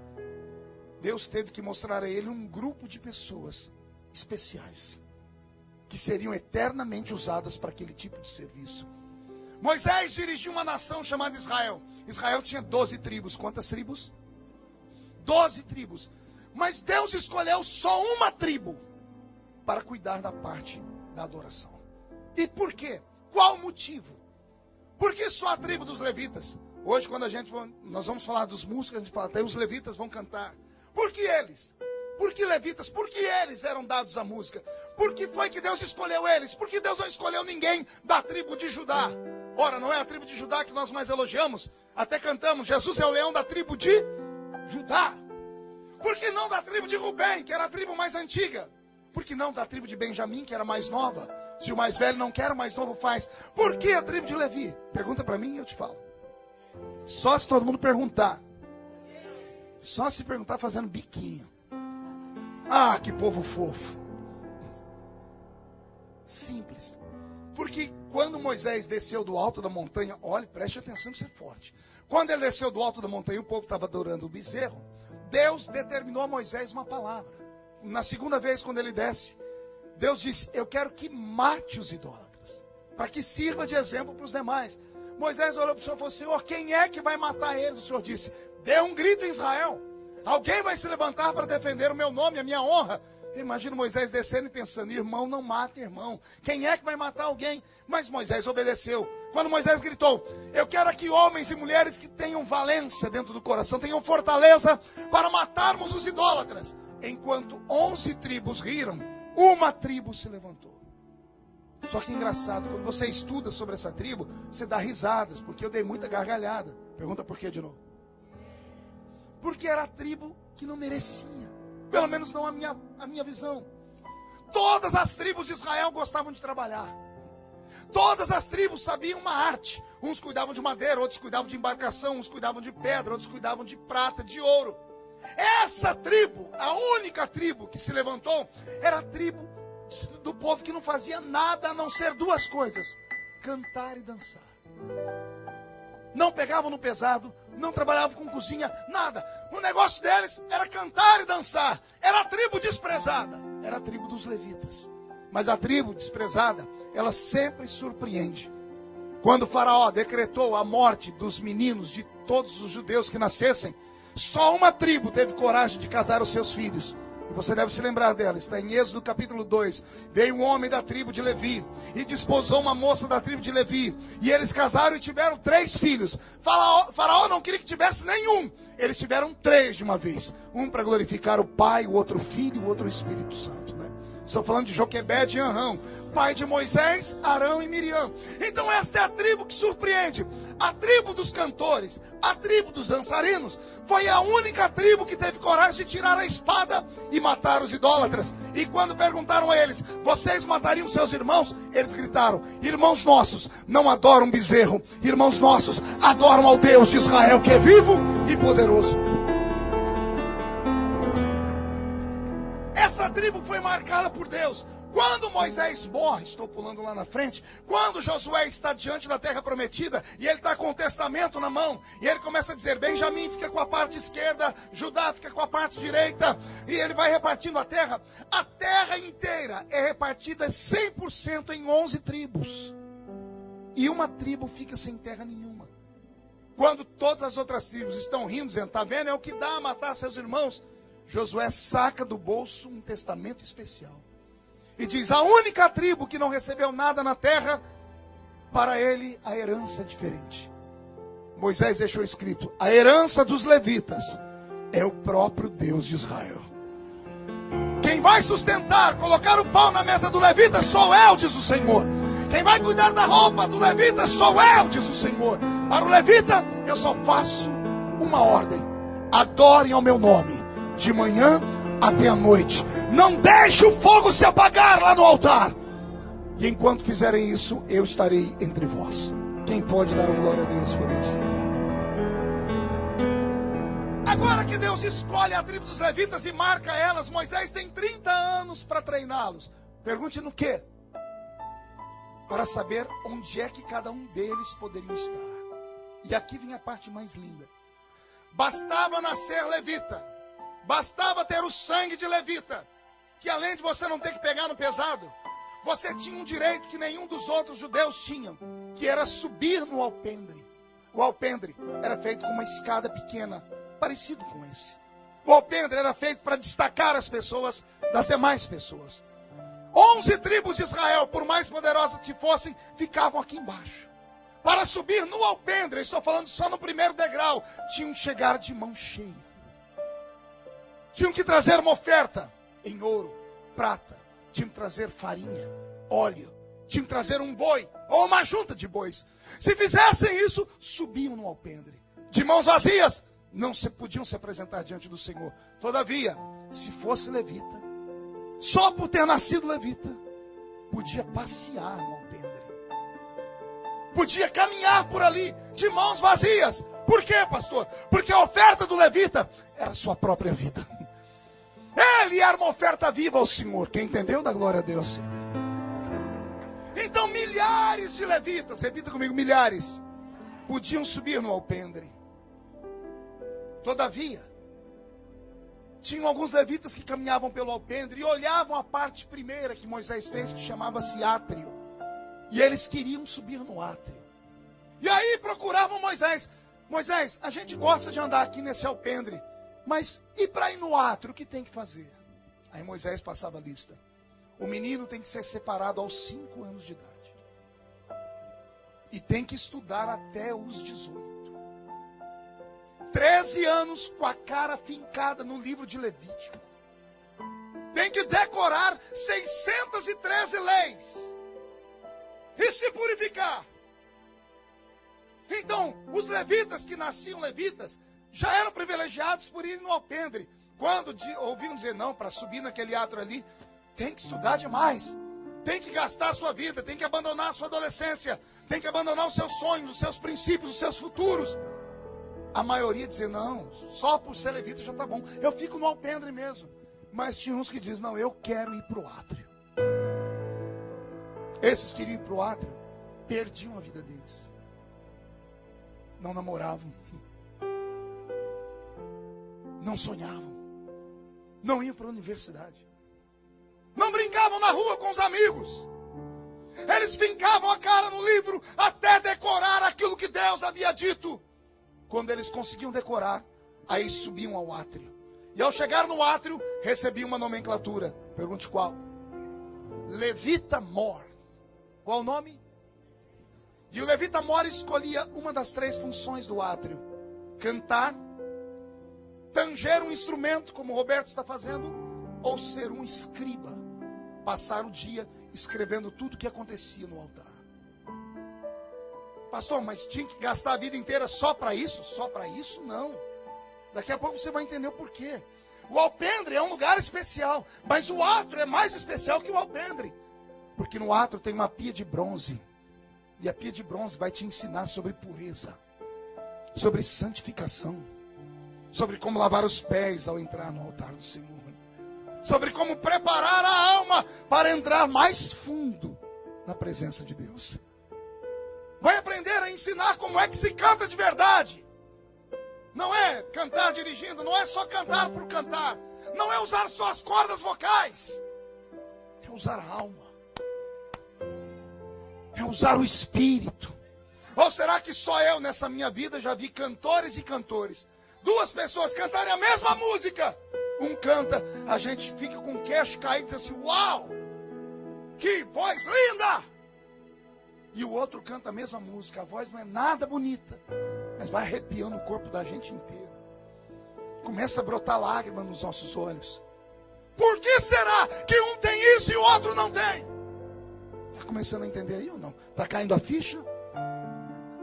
Deus teve que mostrar a ele um grupo de pessoas especiais, que seriam eternamente usadas para aquele tipo de serviço. Moisés dirigiu uma nação chamada Israel. Israel tinha 12 tribos. Quantas tribos? 12 tribos. Mas Deus escolheu só uma tribo para cuidar da parte da adoração. E por quê? Qual o motivo? Por que só a tribo dos levitas? Hoje, quando nós vamos falar dos músicos, a gente fala, até os levitas vão cantar. Por que eles? Por que levitas? Por que eles eram dados à música? Por que foi que Deus escolheu eles? Por que Deus não escolheu ninguém da tribo de Judá? Ora, não é a tribo de Judá que nós mais elogiamos? Até cantamos, Jesus é o leão da tribo de Judá. Por que não da tribo de Rubem, que era a tribo mais antiga? Por que não da tribo de Benjamim, que era mais nova? Se o mais velho não quer, o mais novo faz. Por que a tribo de Levi? Pergunta para mim e eu te falo. Só se todo mundo perguntar. Só se perguntar fazendo biquinho. Ah, que povo fofo. Simples. Porque quando Moisés desceu do alto da montanha, olhe, preste atenção que isso é forte. Quando ele desceu do alto da montanha, o povo estava adorando o bezerro. Deus determinou a Moisés uma palavra. Na segunda vez, quando ele desce, Deus disse, eu quero que mate os idólatras, para que sirva de exemplo para os demais. Moisés olhou para o Senhor e falou, Senhor, quem é que vai matar eles? O Senhor disse, dê um grito em Israel. Alguém vai se levantar para defender o meu nome, a minha honra. Imagina Moisés descendo e pensando, irmão não mata irmão. Quem é que vai matar alguém? Mas Moisés obedeceu. Quando Moisés gritou, eu quero aqui homens e mulheres que tenham valência dentro do coração, tenham fortaleza para matarmos os idólatras. Enquanto 11 tribos riram, uma tribo se levantou. Só que engraçado, quando você estuda sobre essa tribo, você dá risadas, porque eu dei muita gargalhada. Pergunta por quê de novo? Porque era a tribo que não merecia. Pelo menos não a minha visão. Todas as tribos de Israel gostavam de trabalhar. Todas as tribos sabiam uma arte. Uns cuidavam de madeira, outros cuidavam de embarcação, uns cuidavam de pedra, outros cuidavam de prata, de ouro. Essa tribo, a única tribo que se levantou, era a tribo do povo que não fazia nada a não ser 2 coisas: cantar e dançar. Não pegavam no pesado, não trabalhavam com cozinha, nada. O negócio deles era cantar e dançar. Era a tribo desprezada, era a tribo dos levitas. Mas a tribo desprezada, ela sempre surpreende. Quando o faraó decretou a morte dos meninos de todos os judeus que nascessem, só uma tribo teve coragem de casar os seus filhos. E você deve se lembrar dela, está em Êxodo capítulo 2. Veio um homem da tribo de Levi e desposou uma moça da tribo de Levi. E eles casaram e tiveram 3 filhos. Faraó não queria que tivesse nenhum. Eles tiveram 3 de uma vez. Um para glorificar o Pai, o outro o Filho e o outro o Espírito Santo, né? Estou falando de Joquebede e Anrão, pai de Moisés, Arão e Miriam. Então esta é a tribo que surpreende. A tribo dos cantores, a tribo dos dançarinos, foi a única tribo que teve coragem de tirar a espada e matar os idólatras. E quando perguntaram a eles: vocês matariam seus irmãos? Eles gritaram: irmãos nossos não adoram bezerro, irmãos nossos adoram ao Deus de Israel, que é vivo e poderoso. Essa tribo foi marcada por Deus. Quando Moisés morre, estou pulando lá na frente, quando Josué está diante da terra prometida, e ele está com o testamento na mão, e ele começa a dizer: Benjamim fica com a parte esquerda, Judá fica com a parte direita, e ele vai repartindo a terra inteira é repartida 100% em 11 tribos, e uma tribo fica sem terra nenhuma. Quando todas as outras tribos estão rindo, dizendo: está vendo, é o que dá a matar seus irmãos, Josué saca do bolso um testamento especial e diz: a única tribo que não recebeu nada na terra, para ele a herança é diferente. Moisés deixou escrito: a herança dos levitas é o próprio Deus de Israel. Quem vai sustentar, colocar o pão na mesa do levita sou eu, diz o Senhor. Quem vai cuidar da roupa do levita sou eu, diz o Senhor. Para o levita eu só faço uma ordem: adorem ao meu nome de manhã até a noite. Não deixe o fogo se apagar lá no altar. E enquanto fizerem isso, eu estarei entre vós. Quem pode dar uma glória a Deus por isso? Agora que Deus escolhe a tribo dos levitas e marca elas, Moisés tem 30 anos para treiná-los. Pergunte no quê? Para saber onde é que cada um deles poderiam estar. E aqui vem a parte mais linda. Bastava nascer levita, bastava ter o sangue de levita, que além de você não ter que pegar no pesado, você tinha um direito que nenhum dos outros judeus tinham, que era subir no alpendre. O alpendre era feito com uma escada pequena, parecido com esse. O alpendre era feito para destacar as pessoas das demais pessoas. 11 tribos de Israel, por mais poderosas que fossem, ficavam aqui embaixo. Para subir no alpendre, estou falando só no primeiro degrau, tinham que chegar de mão cheia. Tinham que trazer uma oferta em ouro, prata. Tinham que trazer farinha, óleo. Tinham que trazer um boi ou uma junta de bois. Se fizessem isso, subiam no alpendre. De mãos vazias, não podiam se apresentar diante do Senhor. Todavia, se fosse levita, só por ter nascido levita, podia passear no alpendre. Podia caminhar por ali, de mãos vazias. Por quê, pastor? Porque a oferta do levita era a sua própria vida. Ele era uma oferta viva ao Senhor. Quem entendeu, dá glória a Deus. Então milhares de levitas, repita comigo, milhares, podiam subir no alpendre. Todavia, tinham alguns levitas que caminhavam pelo alpendre e olhavam a parte primeira que Moisés fez, que chamava-se átrio. E eles queriam subir no átrio. E aí procuravam Moisés: Moisés, a gente gosta de andar aqui nesse alpendre, mas e para ir no átrio, o que tem que fazer? Aí Moisés passava a lista. O menino tem que ser separado aos 5 anos de idade. E tem que estudar até os 18. 13 anos com a cara fincada no livro de Levítico. Tem que decorar 613 leis. E se purificar. Então, os levitas que nasciam levitas já eram privilegiados por irem no alpendre. Quando ouviam dizer: não, para subir naquele átrio ali, tem que estudar demais. Tem que gastar a sua vida, tem que abandonar a sua adolescência, tem que abandonar os seus sonhos, os seus princípios, os seus futuros. A maioria dizia: não, só por ser levita já está bom, eu fico no alpendre mesmo. Mas tinha uns que dizem: não, eu quero ir para o átrio. Esses que queriam ir para o átrio perdiam a vida deles. Não namoravam, não sonhavam, não iam para a universidade, não brincavam na rua com os amigos. Eles fincavam a cara no livro até decorar aquilo que Deus havia dito. Quando eles conseguiam decorar, aí subiam ao átrio. E ao chegar no átrio, recebiam uma nomenclatura. Pergunte qual? Levita Mor. Qual o nome? E o levita Mor escolhia uma das 3 funções do átrio: cantar, tanger um instrumento, como o Roberto está fazendo, ou ser um escriba. passaram o dia escrevendo tudo o que acontecia no altar. Pastor, mas tinha que gastar a vida inteira só para isso? Só para isso? Não. Daqui a pouco você vai entender o porquê. O alpendre é um lugar especial, mas o átrio é mais especial que o alpendre. Porque no átrio tem uma pia de bronze. E a pia de bronze vai te ensinar sobre pureza, sobre santificação, sobre como lavar os pés ao entrar no altar do Senhor, sobre como preparar a alma para entrar mais fundo na presença de Deus. Vai aprender a ensinar como é que se canta de verdade. Não é cantar dirigindo, não é só cantar por cantar, não é usar só as cordas vocais, é usar a alma, é usar o espírito. Ou será que só eu nessa minha vida já vi cantores e cantores, duas pessoas cantarem a mesma música, um canta, a gente fica com o queixo caído e diz assim, uau, que voz linda! E o outro canta a mesma música, a voz não é nada bonita, mas vai arrepiando o corpo da gente inteiro. Começa a brotar lágrimas nos nossos olhos. Por que será que um tem isso e o outro não tem? Está começando a entender aí ou não? Está caindo a ficha?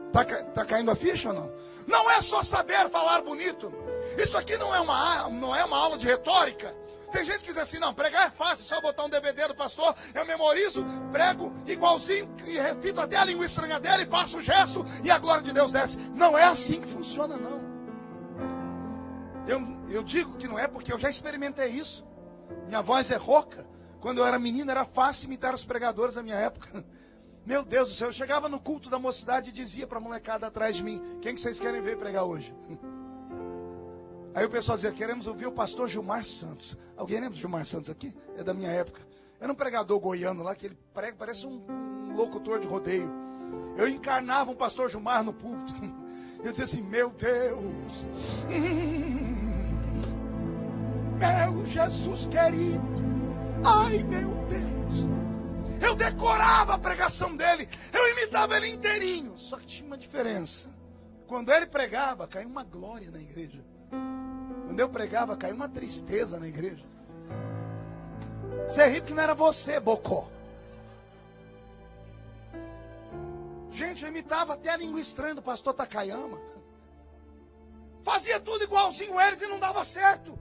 Está caindo a ficha ou não? Não é só saber falar bonito. Isso aqui não é uma aula de retórica. Tem gente que diz assim, não, pregar é fácil, só botar um DVD do pastor, eu memorizo, prego igualzinho e repito até a língua estranhadeira e faço o gesto e a glória de Deus desce. Não é assim que funciona, não. Eu digo que não é porque eu já experimentei isso. Minha voz é rouca. Quando eu era menino era fácil imitar os pregadores da minha época. Meu Deus do céu, eu chegava no culto da mocidade e dizia para a molecada atrás de mim, quem que vocês querem ver pregar hoje? Aí o pessoal dizia, queremos ouvir o pastor Gilmar Santos. Alguém lembra do Gilmar Santos aqui? É da minha época. Era um pregador goiano lá, que ele prega, parece um locutor de rodeio. Eu encarnava um pastor Gilmar no púlpito. Eu dizia assim, meu Deus, meu Jesus querido, ai meu Deus. Eu decorava a pregação dele, eu imitava ele inteirinho. Só que tinha uma diferença. Quando ele pregava, caiu uma glória na igreja. Quando eu pregava, caiu uma tristeza na igreja. Você ri porque não era você, bocó. Gente, eu imitava até a língua estranha do pastor Takayama. Fazia tudo igualzinho eles e não dava certo.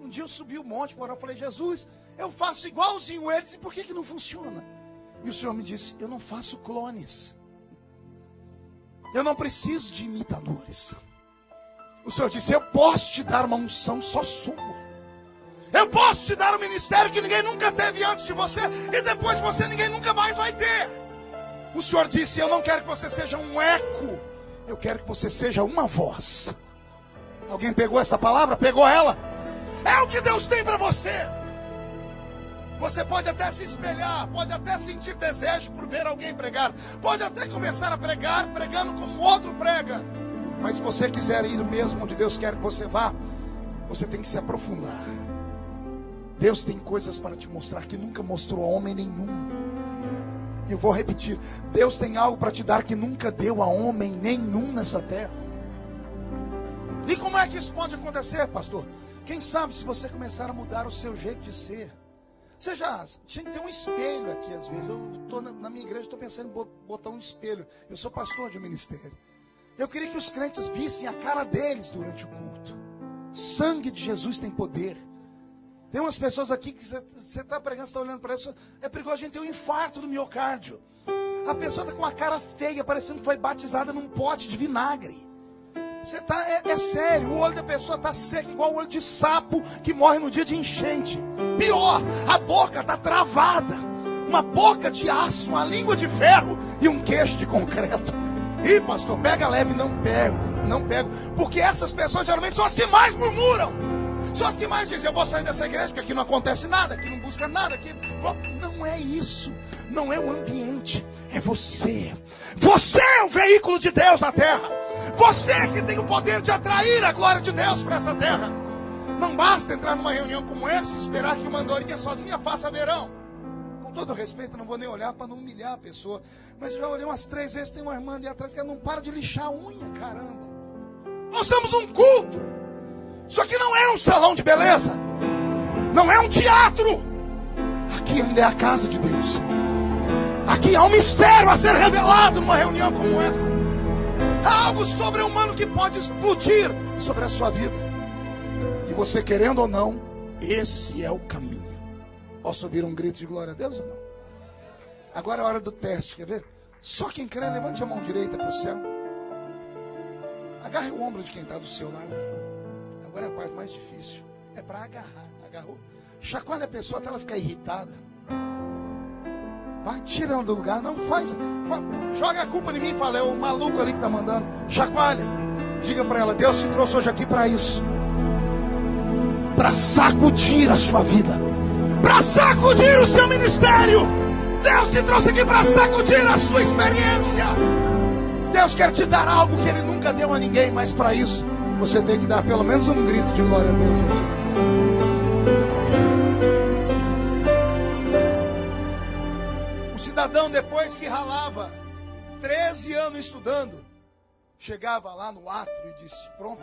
Um dia eu subi o monte, eu falei, Jesus, eu faço igualzinho eles e por que não funciona? E o Senhor me disse, eu não faço clones. Eu não preciso de imitadores. O Senhor disse, eu posso te dar uma unção só sua. Eu posso te dar um ministério que ninguém nunca teve antes de você. E depois de você ninguém nunca mais vai ter. O Senhor disse, eu não quero que você seja um eco. Eu quero que você seja uma voz. Alguém pegou esta palavra? Pegou ela? É o que Deus tem para você. Você pode até se espelhar, pode até sentir desejo por ver alguém pregar. Pode até começar a pregar, pregando como outro prega. Mas se você quiser ir mesmo onde Deus quer que você vá, você tem que se aprofundar. Deus tem coisas para te mostrar que nunca mostrou a homem nenhum. Eu vou repetir, Deus tem algo para te dar que nunca deu a homem nenhum nessa terra. E como é que isso pode acontecer, pastor? Quem sabe se você começar a mudar o seu jeito de ser. Você já tinha que ter um espelho aqui às vezes. Eu estou na minha igreja, estou pensando em botar um espelho. Eu sou pastor de um ministério. Eu queria que os crentes vissem a cara deles durante o culto. Sangue de Jesus tem poder. Tem umas pessoas aqui que você está pregando, você está olhando para isso, é perigoso a gente ter um infarto do miocárdio. A pessoa está com a cara feia, parecendo que foi batizada num pote de vinagre. Você tá, é sério, o olho da pessoa está seco, igual o olho de sapo que morre no dia de enchente. Pior, a boca está travada. Uma boca de aço, uma língua de ferro e um queixo de concreto. Ih, pastor, pega leve, não pego. Porque essas pessoas geralmente são as que mais murmuram. São as que mais dizem, eu vou sair dessa igreja porque aqui não acontece nada, aqui não busca nada, aqui... Não é isso, não é o ambiente, é você. Você é o veículo de Deus na terra. Você que tem o poder de atrair a glória de Deus para essa terra. Não basta entrar numa reunião como essa e esperar que uma andorinha sozinha faça verão. Com todo respeito, não vou nem olhar para não humilhar a pessoa, mas eu já olhei umas 3 vezes, tem uma irmã ali atrás que não para de lixar a unha, caramba. Nós somos um culto. Isso aqui não é um salão de beleza. Não é um teatro. Aqui ainda é a casa de Deus. Aqui há um mistério a ser revelado numa reunião como essa. Há algo sobre-humano que pode explodir sobre a sua vida. E você, querendo ou não, esse é o caminho. Posso ouvir um grito de glória a Deus ou não? Agora é a hora do teste, quer ver? Só quem crê, levante a mão direita para o céu. Agarre o ombro de quem está do seu lado. Agora é a parte mais difícil. É para agarrar. Agarrou. Chacoalha a pessoa até ela ficar irritada. Vai, tira ela do lugar. Não, faz. Joga a culpa em mim e fala, é o maluco ali que está mandando. Chacoalha. Diga para ela, Deus te trouxe hoje aqui para isso. Para sacudir a sua vida. Para sacudir o seu ministério. Deus te trouxe aqui para sacudir a sua experiência. Deus quer te dar algo que Ele nunca deu a ninguém. Mas para isso, você tem que dar pelo menos um grito de glória a Deus aqui nessa hora. Cidadão, depois que ralava 13 anos estudando, chegava lá no átrio e disse, pronto,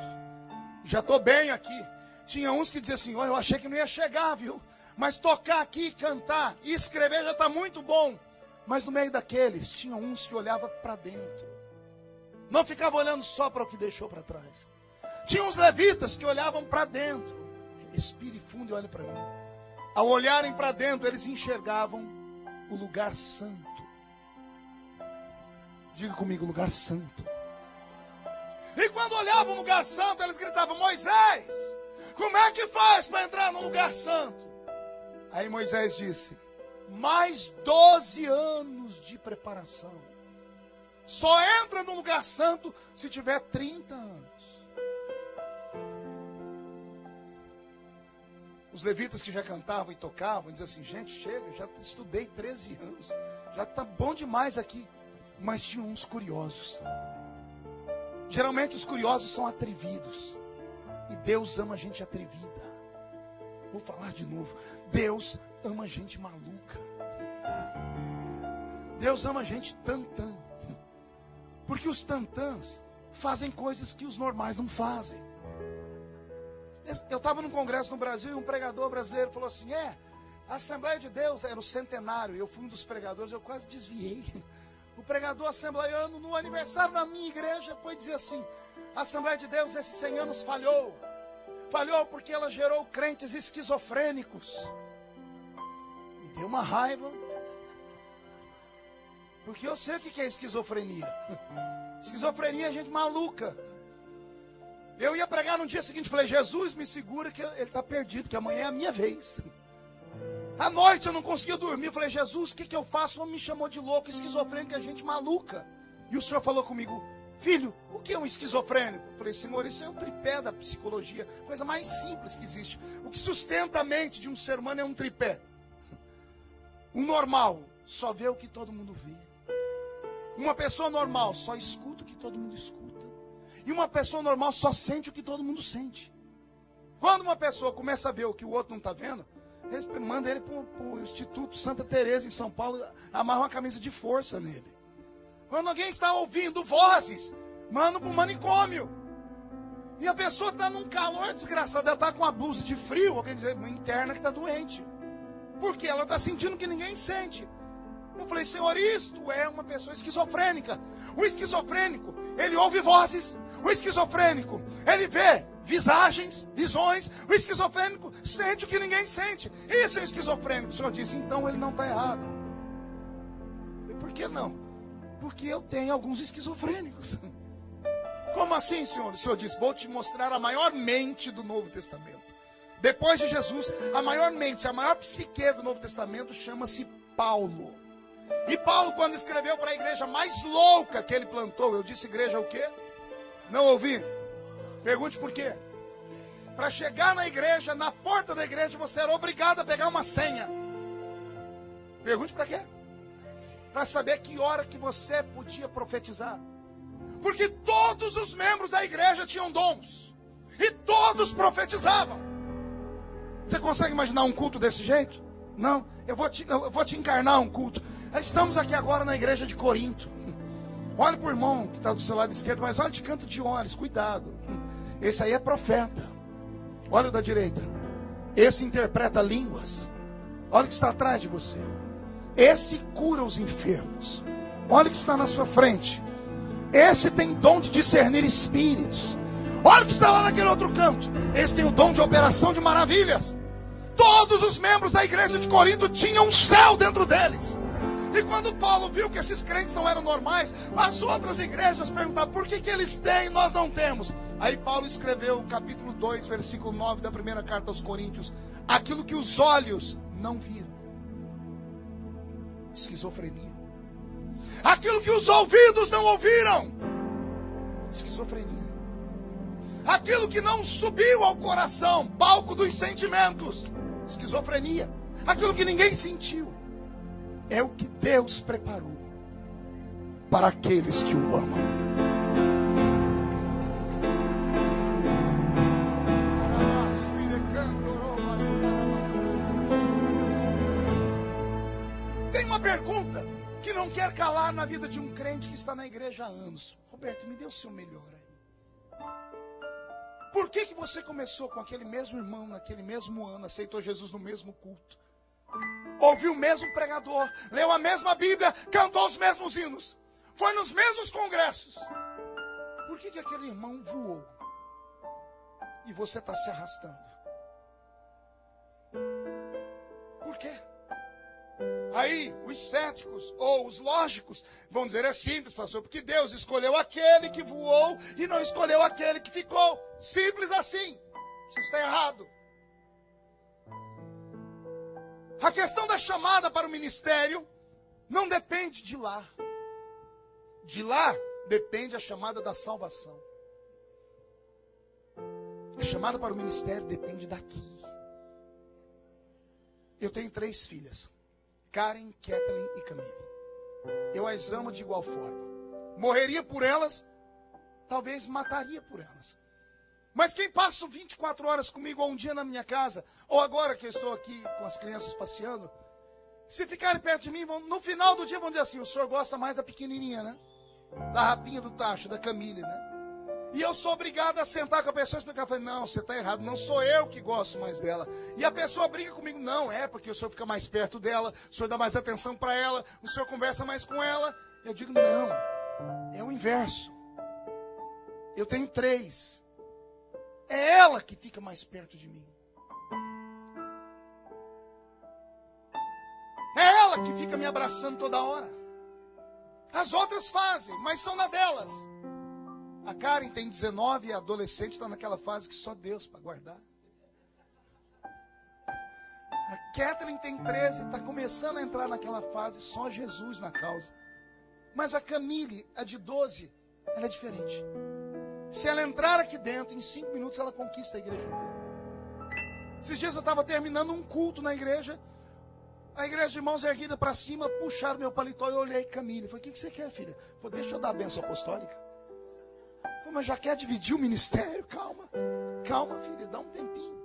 já estou bem aqui. Tinha uns que diziam assim, eu achei que não ia chegar, viu? Mas tocar aqui, cantar e escrever já está muito bom. Mas no meio daqueles, tinha uns que olhavam para dentro. Não ficava olhando só para o que deixou para trás. Tinha uns levitas que olhavam para dentro. Respire fundo e olhe para mim. Ao olharem para dentro, eles enxergavam o lugar santo. Diga comigo, lugar santo. E quando olhavam o lugar santo, eles gritavam, Moisés, como é que faz para entrar no lugar santo? Aí Moisés disse, mais 12 anos de preparação. Só entra no lugar santo se tiver 30 anos. Os levitas que já cantavam e tocavam, diziam assim, gente, chega, já estudei 13 anos, já está bom demais aqui. Mas tinha uns curiosos. Geralmente os curiosos são atrevidos. E Deus ama gente atrevida. Vou falar de novo. Deus ama gente maluca. Deus ama gente tantã. Porque os tantãs fazem coisas que os normais não fazem. Eu estava num congresso no Brasil e um pregador brasileiro falou assim, a Assembleia de Deus era o centenário, eu fui um dos pregadores, eu quase desviei. O pregador assembleiano, no aniversário da minha igreja, foi dizer assim, a Assembleia de Deus, esses 100 anos falhou. Falhou porque ela gerou crentes esquizofrênicos. Me deu uma raiva. Porque eu sei o que é esquizofrenia. Esquizofrenia é gente maluca. Eu ia pregar no dia seguinte, falei, Jesus, me segura que ele está perdido, que amanhã é a minha vez. À noite eu não conseguia dormir, eu falei, Jesus, o que eu faço? Ele me chamou de louco, esquizofrênico, é gente maluca. E o Senhor falou comigo, filho, o que é um esquizofrênico? Eu falei, Senhor, isso é o tripé da psicologia, coisa mais simples que existe. O que sustenta a mente de um ser humano é um tripé. Um normal só vê o que todo mundo vê. Uma pessoa normal só escuta o que todo mundo escuta. E uma pessoa normal só sente o que todo mundo sente. Quando uma pessoa começa a ver o que o outro não está vendo, manda ele para o Instituto Santa Teresa em São Paulo, amarra uma camisa de força nele. Quando alguém está ouvindo vozes, manda para o manicômio. E a pessoa está num calor desgraçado, ela está com uma blusa de frio, ou quer dizer, uma interna que está doente. Porque ela está sentindo que ninguém sente. Eu falei, Senhor, isto é uma pessoa esquizofrênica. O esquizofrênico, ele ouve vozes. O esquizofrênico, ele vê visagens, visões. O esquizofrênico sente o que ninguém sente. Isso é esquizofrênico. O Senhor disse, então ele não está errado. Eu falei, por que não? Porque eu tenho alguns esquizofrênicos. Como assim, Senhor? O Senhor disse, vou te mostrar a maior mente do Novo Testamento. Depois de Jesus, a maior mente, a maior psique do Novo Testamento chama-se Paulo. E Paulo, quando escreveu para a igreja mais louca que ele plantou, eu disse igreja o quê? Não ouvi? Pergunte por quê? Para chegar na igreja, na porta da igreja, você era obrigado a pegar uma senha. Pergunte para quê? Para saber que hora que você podia profetizar. Porque todos os membros da igreja tinham dons. E todos profetizavam. Você consegue imaginar um culto desse jeito? Não, eu vou te encarnar um culto. Estamos aqui agora na igreja de Corinto. Olha para o irmão que está do seu lado esquerdo, mas olha de canto de olhos, cuidado. Esse aí é profeta. Olha o da direita. Esse interpreta línguas. Olha o que está atrás de você. Esse cura os enfermos. Olha o que está na sua frente. Esse tem dom de discernir espíritos. Olha o que está lá naquele outro canto. Esse tem o dom de operação de maravilhas. Todos os membros da igreja de Corinto tinham um céu dentro deles. E quando Paulo viu que esses crentes não eram normais, as outras igrejas perguntavam: por que eles têm e nós não temos? Aí Paulo escreveu, capítulo 2, versículo 9 da primeira carta aos Coríntios: aquilo que os olhos não viram. Esquizofrenia. Aquilo que os ouvidos não ouviram. Esquizofrenia. Aquilo que não subiu ao coração, palco dos sentimentos. Esquizofrenia. Aquilo que ninguém sentiu. É o que Deus preparou para aqueles que o amam. Tem uma pergunta que não quer calar na vida de um crente que está na igreja há anos. Roberto, me dê o seu melhor aí. Por que você começou com aquele mesmo irmão, naquele mesmo ano, aceitou Jesus no mesmo culto, ouviu o mesmo pregador, leu a mesma Bíblia, cantou os mesmos hinos, foi nos mesmos congressos? Por que aquele irmão voou e você está se arrastando? Por quê? Aí os céticos ou os lógicos vão dizer: é simples, pastor, porque Deus escolheu aquele que voou e não escolheu aquele que ficou. Simples assim. Isso está errado. A questão da chamada para o ministério não depende de lá. De lá depende a chamada da salvação. A chamada para o ministério depende daqui. Eu tenho 3 filhas: Karen, Kathleen e Camille. Eu as amo de igual forma. Morreria por elas, talvez mataria por elas. Mas quem passa 24 horas comigo, ou um dia na minha casa, ou agora que eu estou aqui com as crianças passeando, se ficarem perto de mim, no final do dia vão dizer assim: o senhor gosta mais da pequenininha, né? Da rapinha do tacho, da Camille, né? E eu sou obrigado a sentar com a pessoa e explicar. Eu falei: não, você está errado, não sou eu que gosto mais dela. E a pessoa briga comigo: não, é porque o senhor fica mais perto dela, o senhor dá mais atenção para ela, o senhor conversa mais com ela. Eu digo: não, é o inverso. Eu tenho 3. É ela que fica mais perto de mim. É ela que fica me abraçando toda hora. As outras fazem, mas são na delas. A Karen tem 19 e a adolescente está naquela fase que só Deus para guardar. A Kathleen tem 13 e está começando a entrar naquela fase, só Jesus na causa. Mas a Camille, a de 12, ela é diferente. Se ela entrar aqui dentro, em 5 minutos ela conquista a igreja inteira. Esses dias eu estava terminando um culto na igreja. A igreja de mãos erguidas para cima, puxaram meu paletó e eu olhei Camille. Falei: o que você quer, filha? Falei: deixa eu dar a bênção apostólica. Falei: mas já quer dividir o ministério? Calma. Calma, filha, dá um tempinho.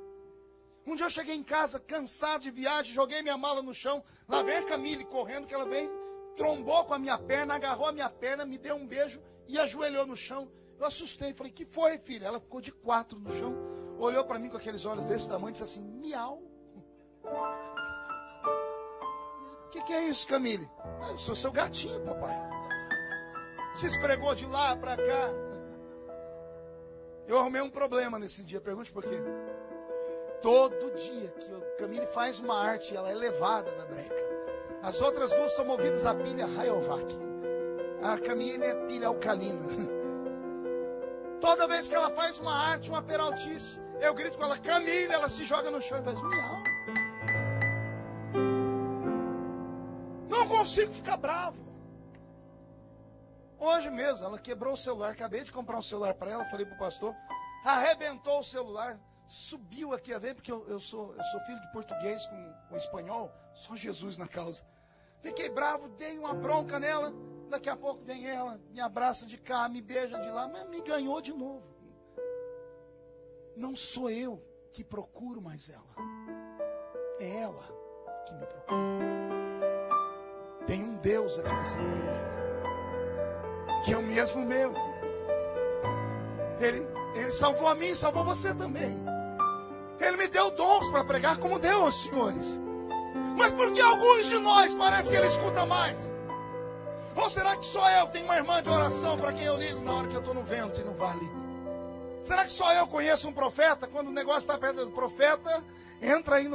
Um dia eu cheguei em casa, cansado de viagem, joguei minha mala no chão. Lá vem a Camille correndo, que ela veio, trombou com a minha perna, agarrou a minha perna, me deu um beijo e ajoelhou no chão. Eu assustei, falei: que foi, filha? Ela ficou de 4 no chão, olhou para mim com aqueles olhos desse tamanho e disse assim: miau. O que é isso, Camille? Ah, eu sou seu gatinho, papai. Se esfregou de lá para cá. Eu arrumei um problema nesse dia, pergunte por quê. Todo dia que a Camille faz uma arte, ela é levada da breca. As outras 2 são movidas a pilha Rayovac. A Camille é pilha alcalina. Toda vez que ela faz uma arte, uma peraltice, eu grito com ela: Camille, ela se joga no chão e faz miau. Não consigo ficar bravo. Hoje mesmo, ela quebrou o celular. Acabei de comprar um celular para ela, falei para o pastor. Arrebentou o celular, subiu aqui a ver, porque eu sou filho de português com espanhol, só Jesus na causa. Fiquei bravo, dei uma bronca nela. Daqui a pouco vem ela, me abraça de cá, me beija de lá, mas me ganhou de novo. Não sou eu que procuro mais ela. É ela que me procura. Tem um Deus aqui nessa igreja, que é o mesmo meu. Ele salvou a mim e salvou você também. Ele me deu dons para pregar como deu aos senhores. Mas por que alguns de nós parece que ele escuta mais? Ou será que só eu tenho uma irmã de oração para quem eu ligo na hora que eu estou no vento e no vale? Será que só eu conheço um profeta? Quando o negócio está perto do profeta, entra aí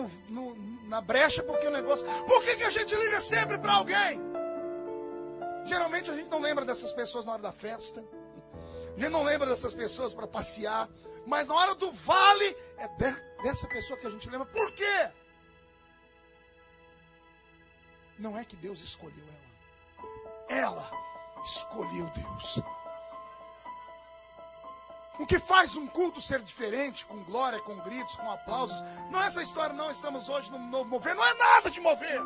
na brecha porque o negócio... Por que a gente liga sempre para alguém? Geralmente a gente não lembra dessas pessoas na hora da festa. A gente não lembra dessas pessoas para passear. Mas na hora do vale, é dessa pessoa que a gente lembra. Por quê? Não é que Deus escolheu ela. Ela escolheu Deus. O que faz um culto ser diferente, com glória, com gritos, com aplausos, não é essa história, não. Estamos hoje no novo mover. Não é nada de mover.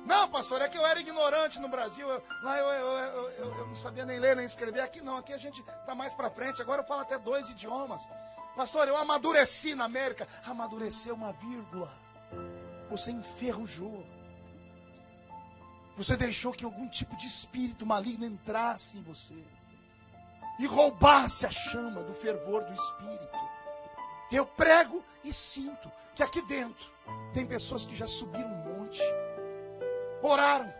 Não, pastor, é que eu era ignorante no Brasil. Lá eu não sabia nem ler, nem escrever. Aqui não, aqui a gente está mais para frente. Agora eu falo até 2 idiomas. Pastor, eu amadureci na América. Amadureceu uma vírgula. Você enferrujou. Você deixou que algum tipo de espírito maligno entrasse em você e roubasse a chama do fervor do Espírito. Eu prego e sinto que aqui dentro tem pessoas que já subiram um monte, oraram,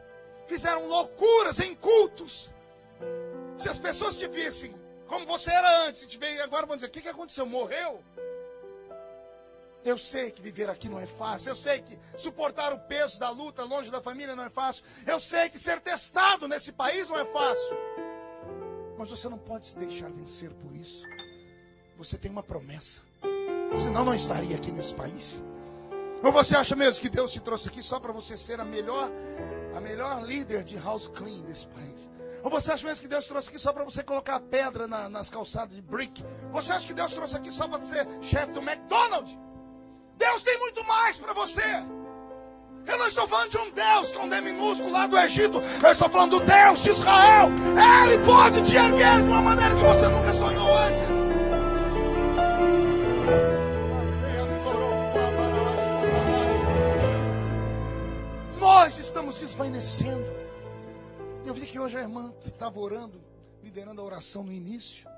fizeram loucuras em cultos. Se as pessoas te vissem como você era antes, e te veem agora, vão dizer: o que aconteceu? Morreu? Eu sei que viver aqui não é fácil. Eu sei que suportar o peso da luta longe da família não é fácil. Eu sei que ser testado nesse país não é fácil. Mas você não pode se deixar vencer por isso. Você tem uma promessa. Senão não estaria aqui nesse país. Ou você acha mesmo que Deus te trouxe aqui só para você ser a melhor líder de house clean desse país? Ou você acha mesmo que Deus trouxe aqui só para você colocar a pedra nas calçadas de brick? Você acha que Deus trouxe aqui só para ser chefe do McDonald's? Deus tem muito mais para você. Eu não estou falando de um Deus com D minúsculo lá do Egito. Eu estou falando do Deus de Israel. Ele pode te erguer de uma maneira que você nunca sonhou antes. Nós estamos desvanecendo. Eu vi que hoje a irmã estava orando, liderando a oração no início.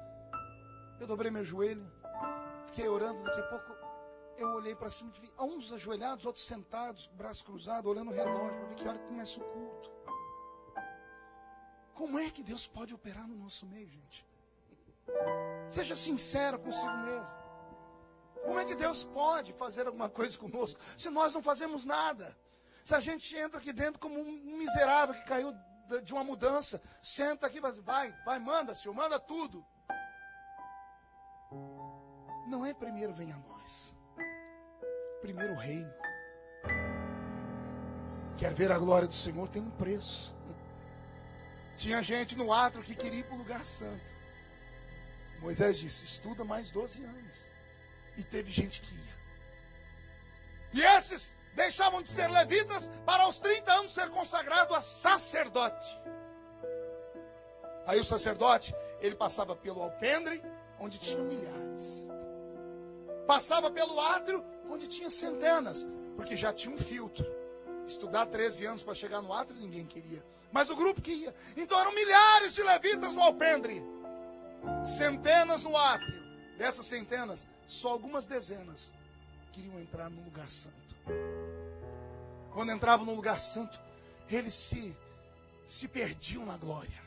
Eu dobrei meu joelho, fiquei orando. Daqui a pouco eu olhei para cima e vi uns ajoelhados, outros sentados, braços cruzados, olhando o relógio para ver que hora que começa o culto. Como é que Deus pode operar no nosso meio, gente? Seja sincero consigo mesmo. Como é que Deus pode fazer alguma coisa conosco se nós não fazemos nada? Se a gente entra aqui dentro como um miserável que caiu de uma mudança, senta aqui e vai, manda, Senhor, manda tudo. Não é primeiro venha a nós. Primeiro o reino. Quer ver a glória do Senhor? Tem um preço. Tinha gente no átrio que queria ir para o lugar santo. Moisés disse: estuda mais 12 anos. E teve gente que ia. E esses deixavam de ser levitas para aos 30 anos ser consagrado a sacerdote. Aí o sacerdote, ele passava pelo alpendre, onde tinha milhares. Passava pelo átrio, onde tinha centenas, porque já tinha um filtro. Estudar 13 anos para chegar no átrio, ninguém queria. Mas o grupo que ia. Então eram milhares de levitas no alpendre. Centenas no átrio. Dessas centenas, só algumas dezenas queriam entrar no lugar santo. Quando entravam no lugar santo, eles se perdiam na glória.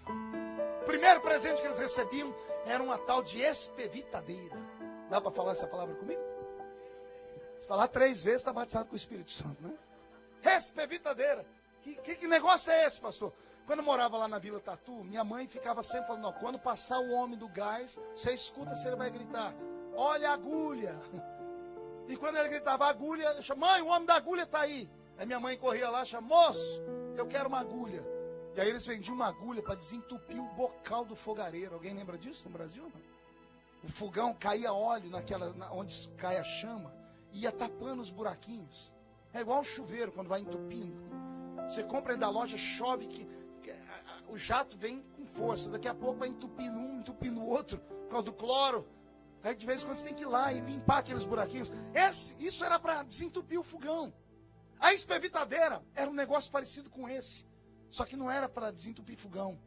O primeiro presente que eles recebiam era uma tal de espevitadeira. Dá para falar essa palavra comigo? Se falar 3 vezes, está batizado com o Espírito Santo, né? Espevitadeira. Que negócio é esse, pastor? Quando eu morava lá na Vila Tatu, minha mãe ficava sempre falando: quando passar o homem do gás, você escuta se ele vai gritar: olha a agulha. E quando ele gritava agulha, eu chamava: mãe, o homem da agulha está aí. Aí minha mãe corria lá e chamava: moço, eu quero uma agulha. E aí eles vendiam uma agulha para desentupir o bocal do fogareiro. Alguém lembra disso no Brasil? Não? O fogão caía óleo onde cai a chama, e ia tapando os buraquinhos. É igual o chuveiro quando vai entupindo. Você compra aí da loja, chove, que o jato vem com força. Daqui a pouco vai entupindo um, entupindo o outro, por causa do cloro. Aí de vez em quando você tem que ir lá e limpar aqueles buraquinhos. Isso era para desentupir o fogão. A espevitadeira era um negócio parecido com esse, só que não era para desentupir fogão.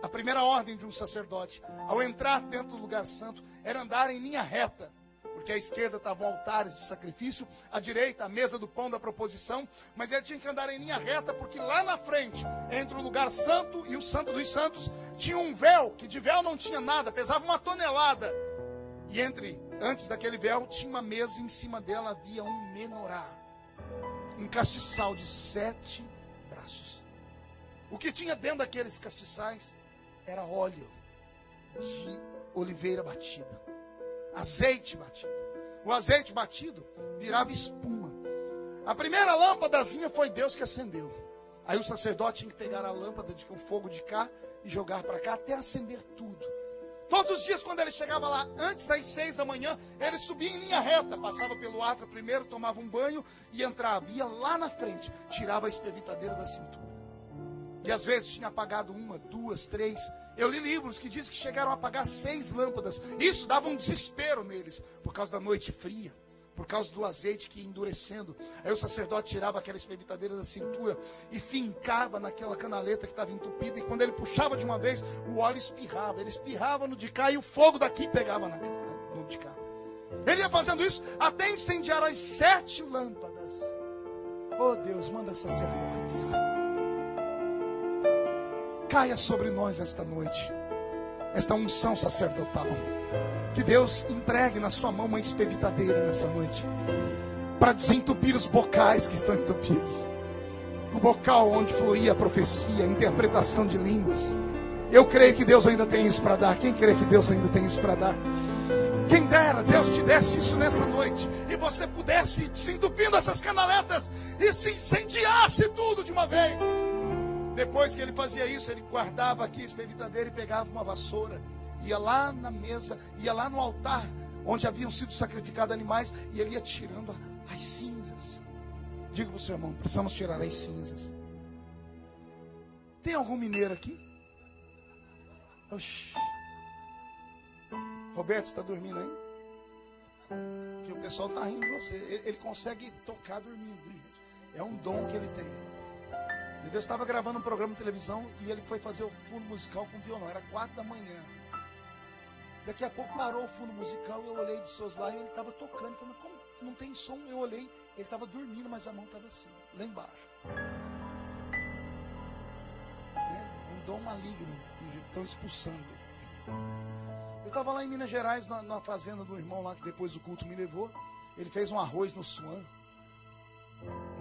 A primeira ordem de um sacerdote, ao entrar dentro do lugar santo, era andar em linha reta, porque porque à esquerda estavam altares de sacrifício, à direita a mesa do pão da proposição, mas ele tinha que andar em linha reta, porque lá na frente, entre o lugar santo e o santo dos santos, tinha um véu, que de véu não tinha nada, pesava 1 tonelada, e antes daquele véu, tinha uma mesa, e em cima dela havia um menorá, um castiçal de 7 braços. O que tinha dentro daqueles castiçais era óleo de oliveira batida, azeite batido. O azeite batido virava espuma. A primeira lâmpadazinha foi Deus que acendeu. Aí o sacerdote tinha que pegar a lâmpada, o fogo de cá, e jogar para cá até acender tudo. Todos os dias, quando ele chegava lá, antes das 6 da manhã, ele subia em linha reta, passava pelo átrio primeiro, tomava um banho e entrava. Ia lá na frente, tirava a espevitadeira da cintura. E às vezes tinha apagado 1, 2, 3. Eu li livros que dizem que chegaram a apagar 6 lâmpadas. Isso dava um desespero neles, por causa da noite fria, por causa do azeite que ia endurecendo. Aí o sacerdote tirava aquela espevitadeira da cintura e fincava naquela canaleta que estava entupida. E quando ele puxava de uma vez, o óleo espirrava. Ele espirrava no de cá e o fogo daqui pegava no de cá. Ele ia fazendo isso até incendiar as 7 lâmpadas. Oh Deus, manda sacerdotes. Caia sobre nós esta noite esta unção sacerdotal. Que Deus entregue na sua mão uma espevitadeira nessa noite, para desentupir os bocais que estão entupidos. O bocal onde fluía a profecia, a interpretação de línguas. Eu creio que Deus ainda tem isso para dar. Quem crê que Deus ainda tem isso para dar? Quem dera Deus te desse isso nessa noite, e você pudesse se entupindo essas canaletas e se incendiasse tudo de uma vez. Depois que ele fazia isso, ele guardava aqui a espevitadeira e pegava uma vassoura, ia lá na mesa, ia lá no altar onde haviam sido sacrificados animais, e ele ia tirando as cinzas. Diga para o seu irmão: precisamos tirar as cinzas. Tem algum mineiro aqui? Oxi. Roberto, está dormindo aí? Que o pessoal está rindo de você. Ele consegue tocar dormindo, gente. É um dom que ele tem. Deus estava gravando um programa de televisão e ele foi fazer o fundo musical com violão. Era 4 da manhã. Daqui a pouco parou o fundo musical e eu olhei de soslaio e ele estava tocando. Eu falei: mas como não tem som? Eu olhei, ele estava dormindo, mas a mão estava assim, lá embaixo. Um dom maligno que estão expulsando. Eu estava lá em Minas Gerais, na fazenda do irmão lá que depois do culto me levou. Ele fez um arroz no suã.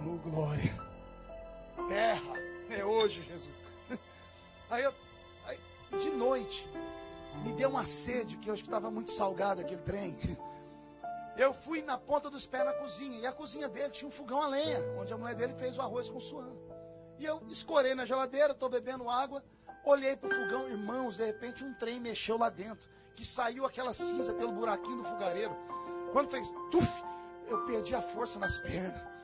Oh, glória. Terra, é hoje, Jesus. Aí de noite, me deu uma sede, que eu acho que estava muito salgado aquele trem. Eu fui na ponta dos pés na cozinha, e a cozinha dele tinha um fogão a lenha, onde a mulher dele fez o arroz com suã. E eu escorei na geladeira, estou bebendo água, olhei para o fogão, irmãos, de repente um trem mexeu lá dentro, que saiu aquela cinza pelo buraquinho do fogareiro. Quando fez tuf, eu perdi a força nas pernas.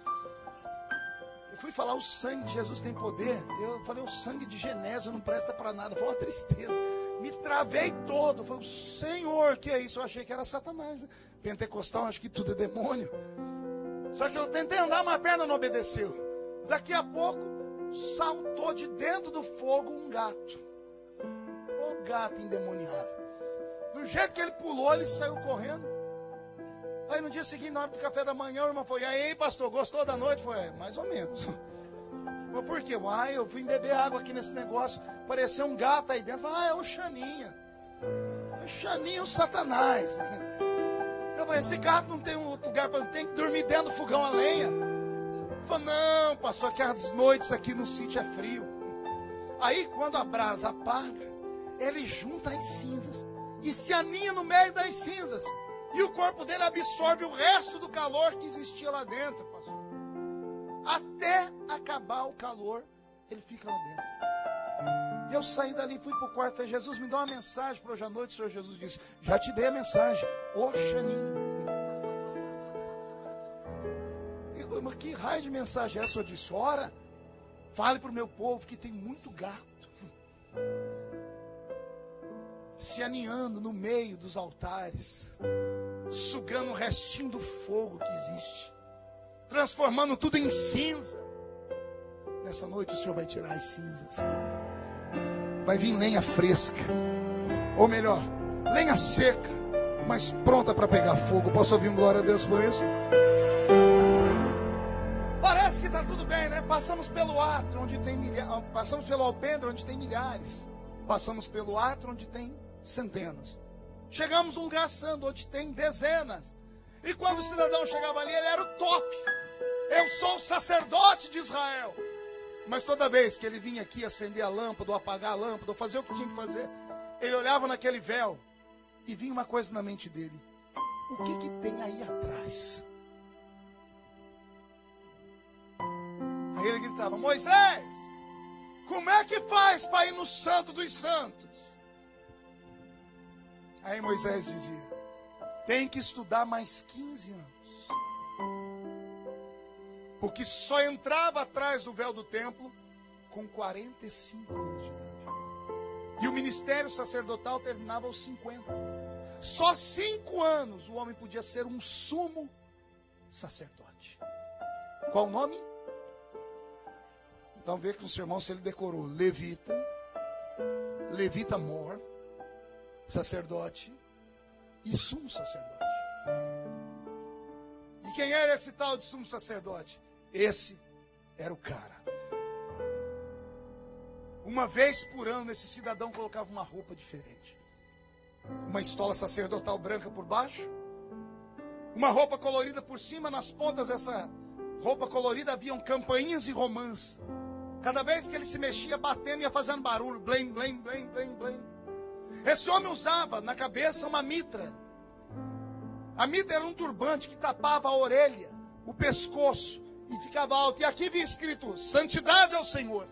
Eu fui falar: o sangue de Jesus tem poder. Eu falei: o sangue de Genésio não presta para nada. Foi uma tristeza. Me travei todo. Foi: o Senhor, que é isso? Eu achei que era Satanás, né? Pentecostal, acho que tudo é demônio. Só que eu tentei andar, mas a perna não obedeceu. Daqui a pouco, saltou de dentro do fogo um gato. O gato endemoniado. Do jeito que ele pulou, ele saiu correndo. Aí no dia seguinte, na hora do café da manhã, o irmão foi: e aí, pastor, gostou da noite? Foi: mais ou menos. Mas por quê? Eu vim beber água aqui nesse negócio, apareceu um gato aí dentro. Falei: é o Xaninha. É o Xaninha, o Satanás. Eu falei: esse gato não tem um outro lugar, tem que dormir dentro do fogão a lenha. Eu falei: não, pastor, que as noites aqui no sítio é frio. Aí quando a brasa apaga, ele junta as cinzas e se aninha no meio das cinzas. E o corpo dele absorve o resto do calor que existia lá dentro, pastor. Até acabar o calor, ele fica lá dentro. E eu saí dali, fui para o quarto e falei: Jesus, me dá uma mensagem para hoje à noite. O Senhor Jesus disse: já te dei a mensagem. Ô Xaninho. Mas que raio de mensagem é essa? Eu disse: ora, fale para o meu povo que tem muito gato se aninhando no meio dos altares, sugando o restinho do fogo que existe, transformando tudo em cinza. Nessa noite o Senhor vai tirar as cinzas. Vai vir lenha fresca, ou melhor, lenha seca, mas pronta para pegar fogo. Posso ouvir um glória a Deus por isso? Parece que está tudo bem, né? Passamos pelo átrio, onde tem milhares. Passamos pelo alpendre, onde tem milhares. Passamos pelo átrio, onde tem centenas. Chegamos num lugar santo, onde tem dezenas. E quando o cidadão chegava ali, ele era o top. Eu sou o sacerdote de Israel. Mas toda vez que ele vinha aqui acender a lâmpada, ou apagar a lâmpada, ou fazer o que tinha que fazer, ele olhava naquele véu e vinha uma coisa na mente dele: o que que tem aí atrás? Aí ele gritava: Moisés, como é que faz para ir no Santo dos Santos? Aí Moisés dizia: tem que estudar mais 15 anos. Porque só entrava atrás do véu do templo com 45 anos de idade. E o ministério sacerdotal terminava aos 50. Só 5 anos o homem podia ser um sumo sacerdote. Qual o nome? Então vê que o seu irmão, se ele decorou: levita, levita mor, sacerdote e sumo sacerdote. E quem era esse tal de sumo sacerdote? Esse era o cara. Uma vez por ano esse cidadão colocava uma roupa diferente. Uma estola sacerdotal branca por baixo, uma roupa colorida por cima. Nas pontas dessa roupa colorida haviam campainhas e romãs. Cada vez que ele se mexia, batendo, ia fazendo barulho. Blém, blém, blém, blém, blém. Esse homem usava na cabeça uma mitra. A mitra era um turbante que tapava a orelha, o pescoço, e ficava alto. E aqui vinha escrito: santidade ao Senhor.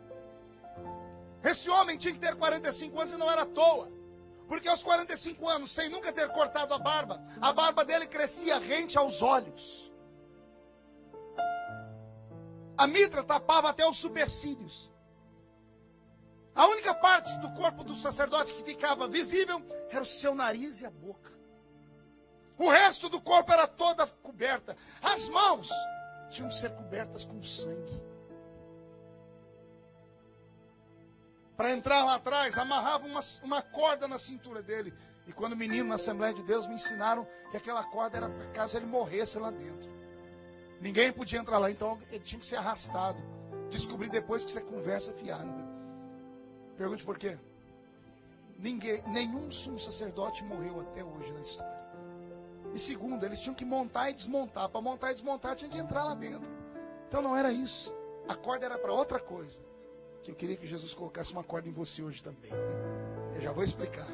Esse homem tinha que ter 45 anos e não era à toa. Porque aos 45 anos, sem nunca ter cortado a barba dele crescia rente aos olhos. A mitra tapava até os supercílios. A única parte do corpo do sacerdote que ficava visível era o seu nariz e a boca. O resto do corpo era toda coberta. As mãos tinham que ser cobertas com sangue. Para entrar lá atrás, amarrava uma corda na cintura dele. E quando menino na Assembleia de Deus me ensinaram que aquela corda era para caso ele morresse lá dentro. Ninguém podia entrar lá, então ele tinha que ser arrastado. Descobri depois que isso é conversa fiada. Pergunte por quê? Nenhum sumo sacerdote morreu até hoje na história. E segundo, eles tinham que montar e desmontar. Para montar e desmontar, tinha que entrar lá dentro. Então não era isso. A corda era para outra coisa. Que eu queria que Jesus colocasse uma corda em você hoje também. Eu já vou explicar.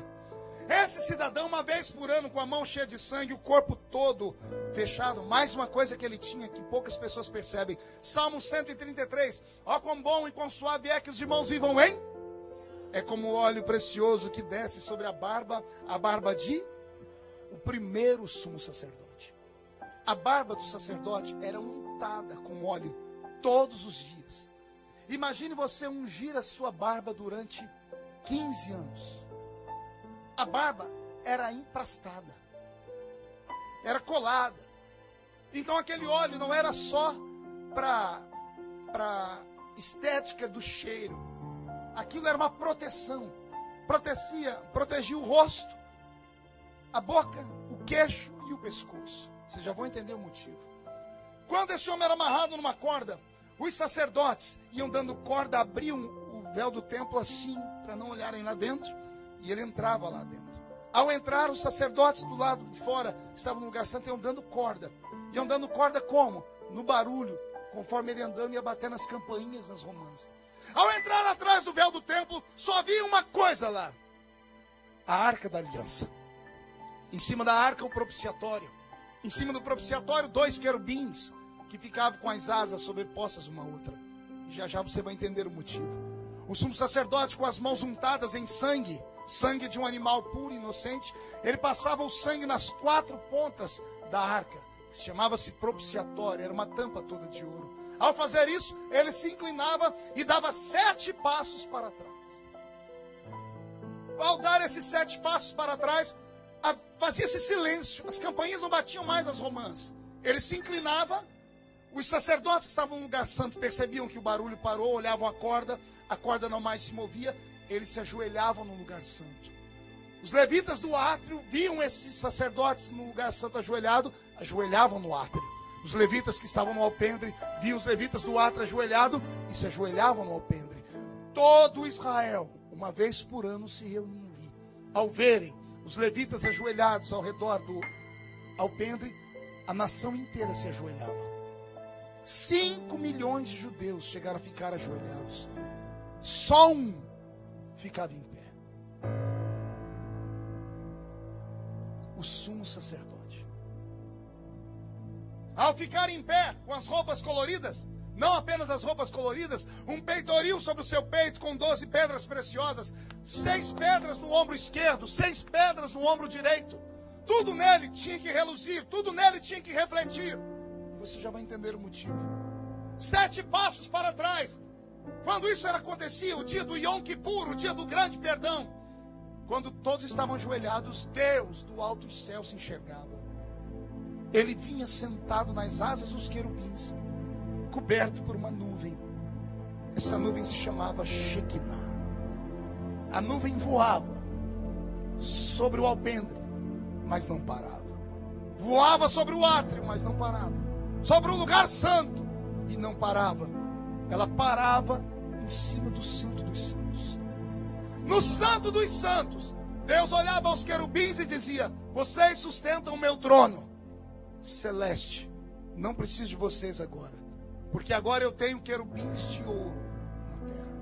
Esse cidadão, uma vez por ano, com a mão cheia de sangue, o corpo todo fechado. Mais uma coisa que ele tinha, que poucas pessoas percebem. Salmo 133. Ó quão bom e quão suave é que os irmãos vivam em... É como o óleo precioso que desce sobre a barba de... o primeiro sumo sacerdote. A barba do sacerdote era untada com óleo todos os dias. Imagine você ungir a sua barba durante 15 anos. A barba era emplastada, era colada. Então aquele óleo não era só para estética do cheiro. Aquilo era uma proteção. Protegia o rosto, a boca, o queixo e o pescoço. Vocês já vão entender o motivo. Quando esse homem era amarrado numa corda, os sacerdotes iam dando corda, abriam o véu do templo assim, para não olharem lá dentro, e ele entrava lá dentro. Ao entrar, os sacerdotes do lado de fora, que estavam no lugar santo, iam dando corda. Iam dando corda como? No barulho, conforme ele andando ia batendo as campainhas nas romãs. Ao entrar atrás do véu do templo, só havia uma coisa lá: a Arca da Aliança. Em cima da arca, o propiciatório. Em cima do propiciatório, 2 querubins que ficavam com as asas sobrepostas uma à outra. E já já você vai entender o motivo. O sumo sacerdote, com as mãos untadas em sangue, sangue de um animal puro e inocente, ele passava o sangue nas 4 pontas da arca, que chamava-se propiciatório, era uma tampa toda de ouro. Ao fazer isso, ele se inclinava e dava 7 passos para trás. Ao dar esses 7 passos para trás, fazia-se silêncio, as campainhas não batiam mais as romãs. Ele se inclinava, os sacerdotes que estavam no lugar santo percebiam que o barulho parou, olhavam a corda não mais se movia, eles se ajoelhavam no lugar santo. Os levitas do átrio viam esses sacerdotes no lugar santo ajoelhado, ajoelhavam no átrio. Os levitas que estavam no alpendre viam os levitas do átrio ajoelhado e se ajoelhavam no alpendre. Todo Israel, uma vez por ano, se reunia ali. Ao verem os levitas ajoelhados ao redor do alpendre, a nação inteira se ajoelhava. 5 milhões de judeus chegaram a ficar ajoelhados. Só um ficava em pé. O sumo sacerdote. Ao ficar em pé, com as roupas coloridas, não apenas as roupas coloridas, um peitoril sobre o seu peito com 12 pedras preciosas, 6 pedras no ombro esquerdo, 6 pedras no ombro direito. Tudo nele tinha que reluzir, tudo nele tinha que refletir. E você já vai entender o motivo. 7 passos para trás. Quando isso acontecia, o dia do Yom Kippur, o dia do grande perdão, quando todos estavam ajoelhados, Deus do alto dos céus se enxergava. Ele vinha sentado nas asas dos querubins, coberto por uma nuvem. Essa nuvem se chamava Shekinah. A nuvem voava sobre o alpendre, mas não parava. Voava sobre o átrio, mas não parava. Sobre o lugar santo, e não parava. Ela parava em cima do Santo dos Santos. No Santo dos Santos, Deus olhava aos querubins e dizia: vocês sustentam o meu trono celeste. Não preciso de vocês agora, porque agora eu tenho querubins de ouro na terra.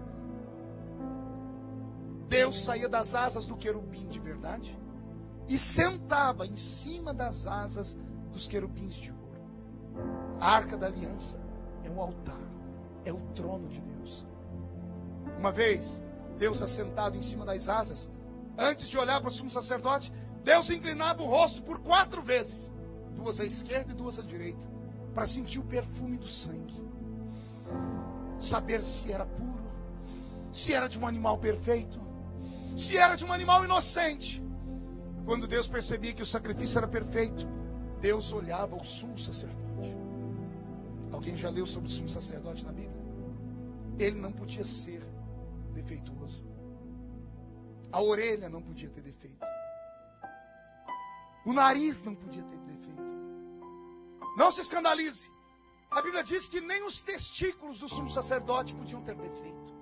Deus saía das asas do querubim de verdade e sentava em cima das asas dos querubins de ouro. A Arca da Aliança é um altar, é o trono de Deus. Uma vez, Deus assentado em cima das asas, antes de olhar para o sumo sacerdote, Deus inclinava o rosto por 4 vezes, 2 à esquerda e 2 à direita, para sentir o perfume do sangue, saber se era puro, se era de um animal perfeito, se era de um animal inocente. Quando Deus percebia que o sacrifício era perfeito, Deus olhava o sumo sacerdote. Alguém já leu sobre o sumo sacerdote na Bíblia? Ele não podia ser defeituoso. A orelha não podia ter defeito. O nariz não podia ter defeito. Não se escandalize. A Bíblia diz que nem os testículos do sumo sacerdote podiam ter defeito.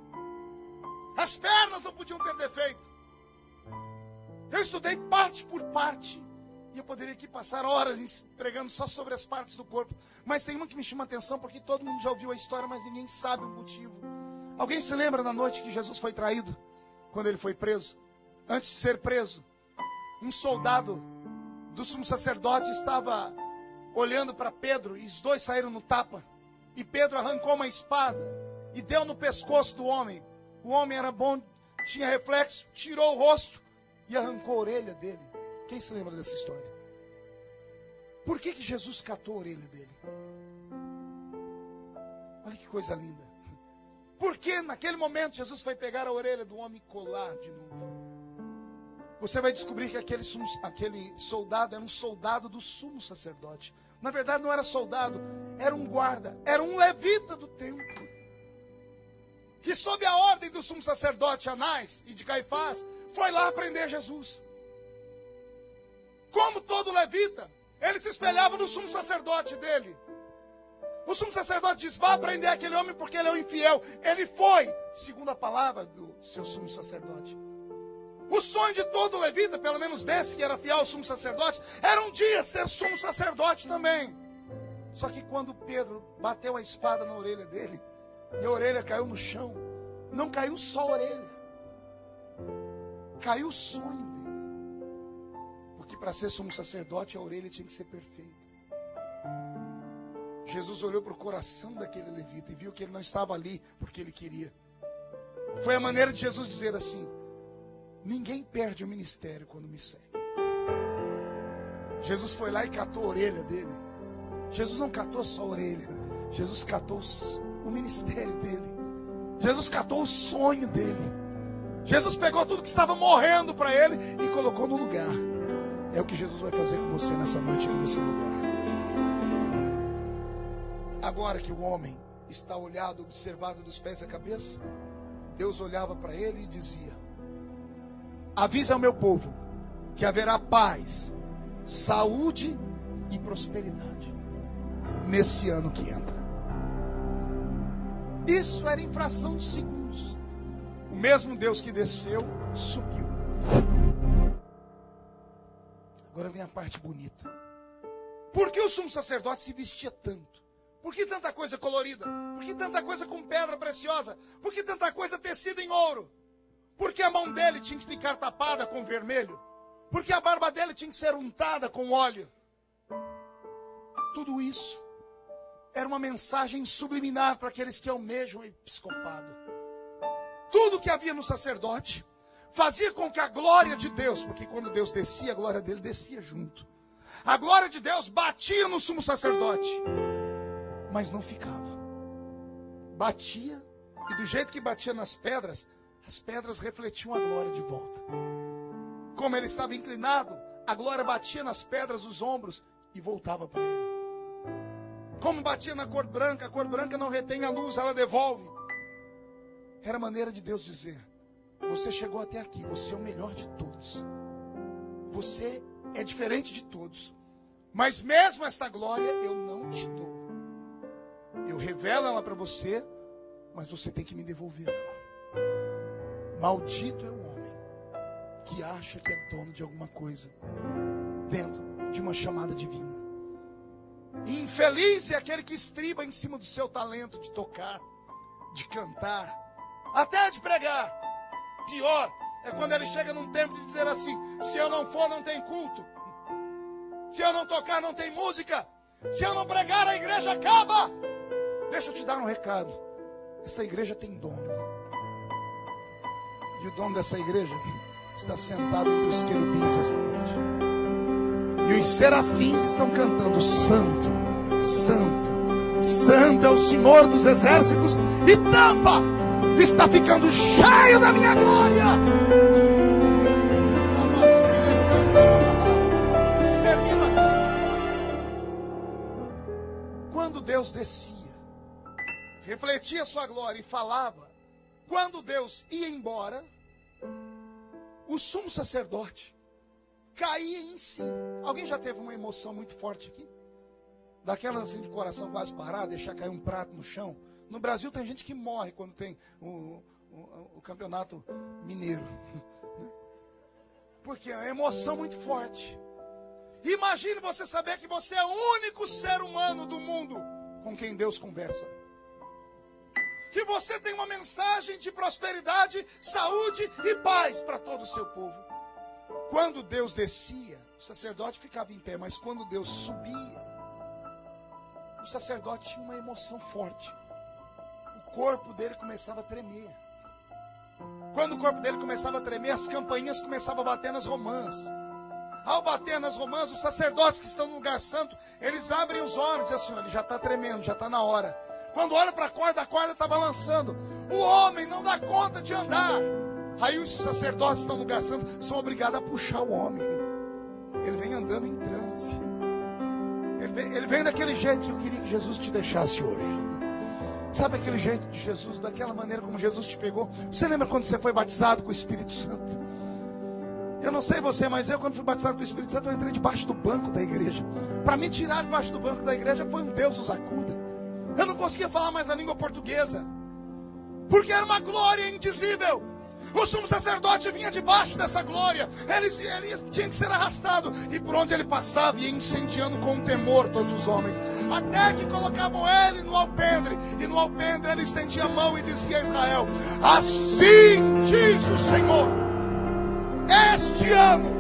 As pernas não podiam ter defeito. Eu estudei parte por parte. E eu poderia aqui passar horas pregando só sobre as partes do corpo. Mas tem uma que me chama a atenção, porque todo mundo já ouviu a história, mas ninguém sabe o motivo. Alguém se lembra da noite que Jesus foi traído? Quando ele foi preso? Antes de ser preso, um soldado do sumo sacerdote estava olhando para Pedro, e os dois saíram no tapa. E Pedro arrancou uma espada e deu no pescoço do homem. O homem era bom, tinha reflexo, tirou o rosto e arrancou a orelha dele. Quem se lembra dessa história? Por que Jesus catou a orelha dele? Olha que coisa linda. Porque naquele momento Jesus foi pegar a orelha do homem e colar de novo. Você vai descobrir que aquele soldado era um soldado do sumo sacerdote. Na verdade não era soldado, era um guarda, era um levita do templo. Que sob a ordem do sumo sacerdote Anás e de Caifás, foi lá prender Jesus. Como todo levita, ele se espelhava no sumo sacerdote dele. O sumo sacerdote diz: vá prender aquele homem porque ele é um infiel. Ele foi, segundo a palavra do seu sumo sacerdote. O sonho de todo levita, pelo menos desse que era fiel ao sumo sacerdote, era um dia ser sumo sacerdote também. Só que quando Pedro bateu a espada na orelha dele, e a orelha caiu no chão, não caiu só a orelha, caiu o sonho dele. Porque para ser sumo sacerdote, a orelha tinha que ser perfeita. Jesus olhou para o coração daquele levita e viu que ele não estava ali porque ele queria. Foi a maneira de Jesus dizer assim: ninguém perde o ministério quando me segue. Jesus foi lá e catou a orelha dele. Jesus não catou só a orelha, Jesus catou o ministério dele. Jesus catou o sonho dele. Jesus pegou tudo que estava morrendo para ele e colocou no lugar. É o que Jesus vai fazer com você nessa noite aqui nesse lugar. Agora que o homem está olhado, observado dos pés à cabeça, Deus olhava para ele e dizia: avisa ao meu povo que haverá paz, saúde e prosperidade nesse ano que entra. Isso era em fração de segundos. O mesmo Deus que desceu, subiu. Agora vem a parte bonita. Por que o sumo sacerdote se vestia tanto? Por que tanta coisa colorida? Por que tanta coisa com pedra preciosa? Por que tanta coisa tecida em ouro? Por que a mão dele tinha que ficar tapada com vermelho? Por que a barba dele tinha que ser untada com óleo? Tudo isso era uma mensagem subliminar para aqueles que almejam o episcopado. Tudo que havia no sacerdote fazia com que a glória de Deus, porque quando Deus descia, a glória dele descia junto. A glória de Deus batia no sumo sacerdote, mas não ficava. Batia, e do jeito que batia nas pedras, as pedras refletiam a glória de volta. Como ele estava inclinado, a glória batia nas pedras dos ombros e voltava para ele. Como batia na cor branca, a cor branca não retém a luz, ela devolve. Era a maneira de Deus dizer: você chegou até aqui, você é o melhor de todos. Você é diferente de todos. Mas mesmo esta glória eu não te dou. Eu revelo ela para você, mas você tem que me devolver ela. Maldito é o homem que acha que é dono de alguma coisa dentro de uma chamada divina. E infeliz é aquele que estriba em cima do seu talento de tocar, de cantar, até de pregar. Pior é quando ele chega num tempo de dizer assim: se eu não for, não tem culto. Se eu não tocar, não tem música. Se eu não pregar, a igreja acaba. Deixa eu te dar um recado. Essa igreja tem dono. E o dono dessa igreja está sentado entre os querubins esta noite. E os serafins estão cantando: Santo, Santo, Santo é o Senhor dos exércitos. E Tampa está ficando cheio da minha glória. Termina aqui. Quando Deus descia, refletia sua glória e falava, quando Deus ia embora, o sumo sacerdote caía em si. Alguém já teve uma emoção muito forte aqui? Daquelas assim de coração quase parado, deixar cair um prato no chão. No Brasil tem gente que morre quando tem o campeonato mineiro. Porque é uma emoção muito forte. Imagine você saber que você é o único ser humano do mundo com quem Deus conversa. Que você tem uma mensagem de prosperidade, saúde e paz para todo o seu povo. Quando Deus descia, o sacerdote ficava em pé, mas quando Deus subia, o sacerdote tinha uma emoção forte. O corpo dele começava a tremer. Quando o corpo dele começava a tremer, as campainhas começavam a bater nas romãs. Ao bater nas romãs, os sacerdotes que estão no lugar santo, eles abrem os olhos e dizem assim: ele já está tremendo, já está na hora. Quando olha para a corda está balançando. O homem não dá conta de andar. Aí os sacerdotes que estão no lugar santo são obrigados a puxar o homem. Ele vem andando em transe. Ele vem daquele jeito que eu queria que Jesus te deixasse hoje. Sabe aquele jeito de Jesus, daquela maneira como Jesus te pegou? Você lembra quando você foi batizado com o Espírito Santo? Eu não sei você, mas eu quando fui batizado com o Espírito Santo, eu entrei debaixo do banco da igreja. Para me tirar debaixo do banco da igreja foi um Deus os acuda. Eu não conseguia falar mais a língua portuguesa, porque era uma glória indizível. O sumo sacerdote vinha debaixo dessa glória. Ele tinha que ser arrastado. E por onde ele passava, ia incendiando com temor todos os homens. Até que colocavam ele no alpendre. E no alpendre ele estendia a mão e dizia a Israel: assim diz o Senhor, este ano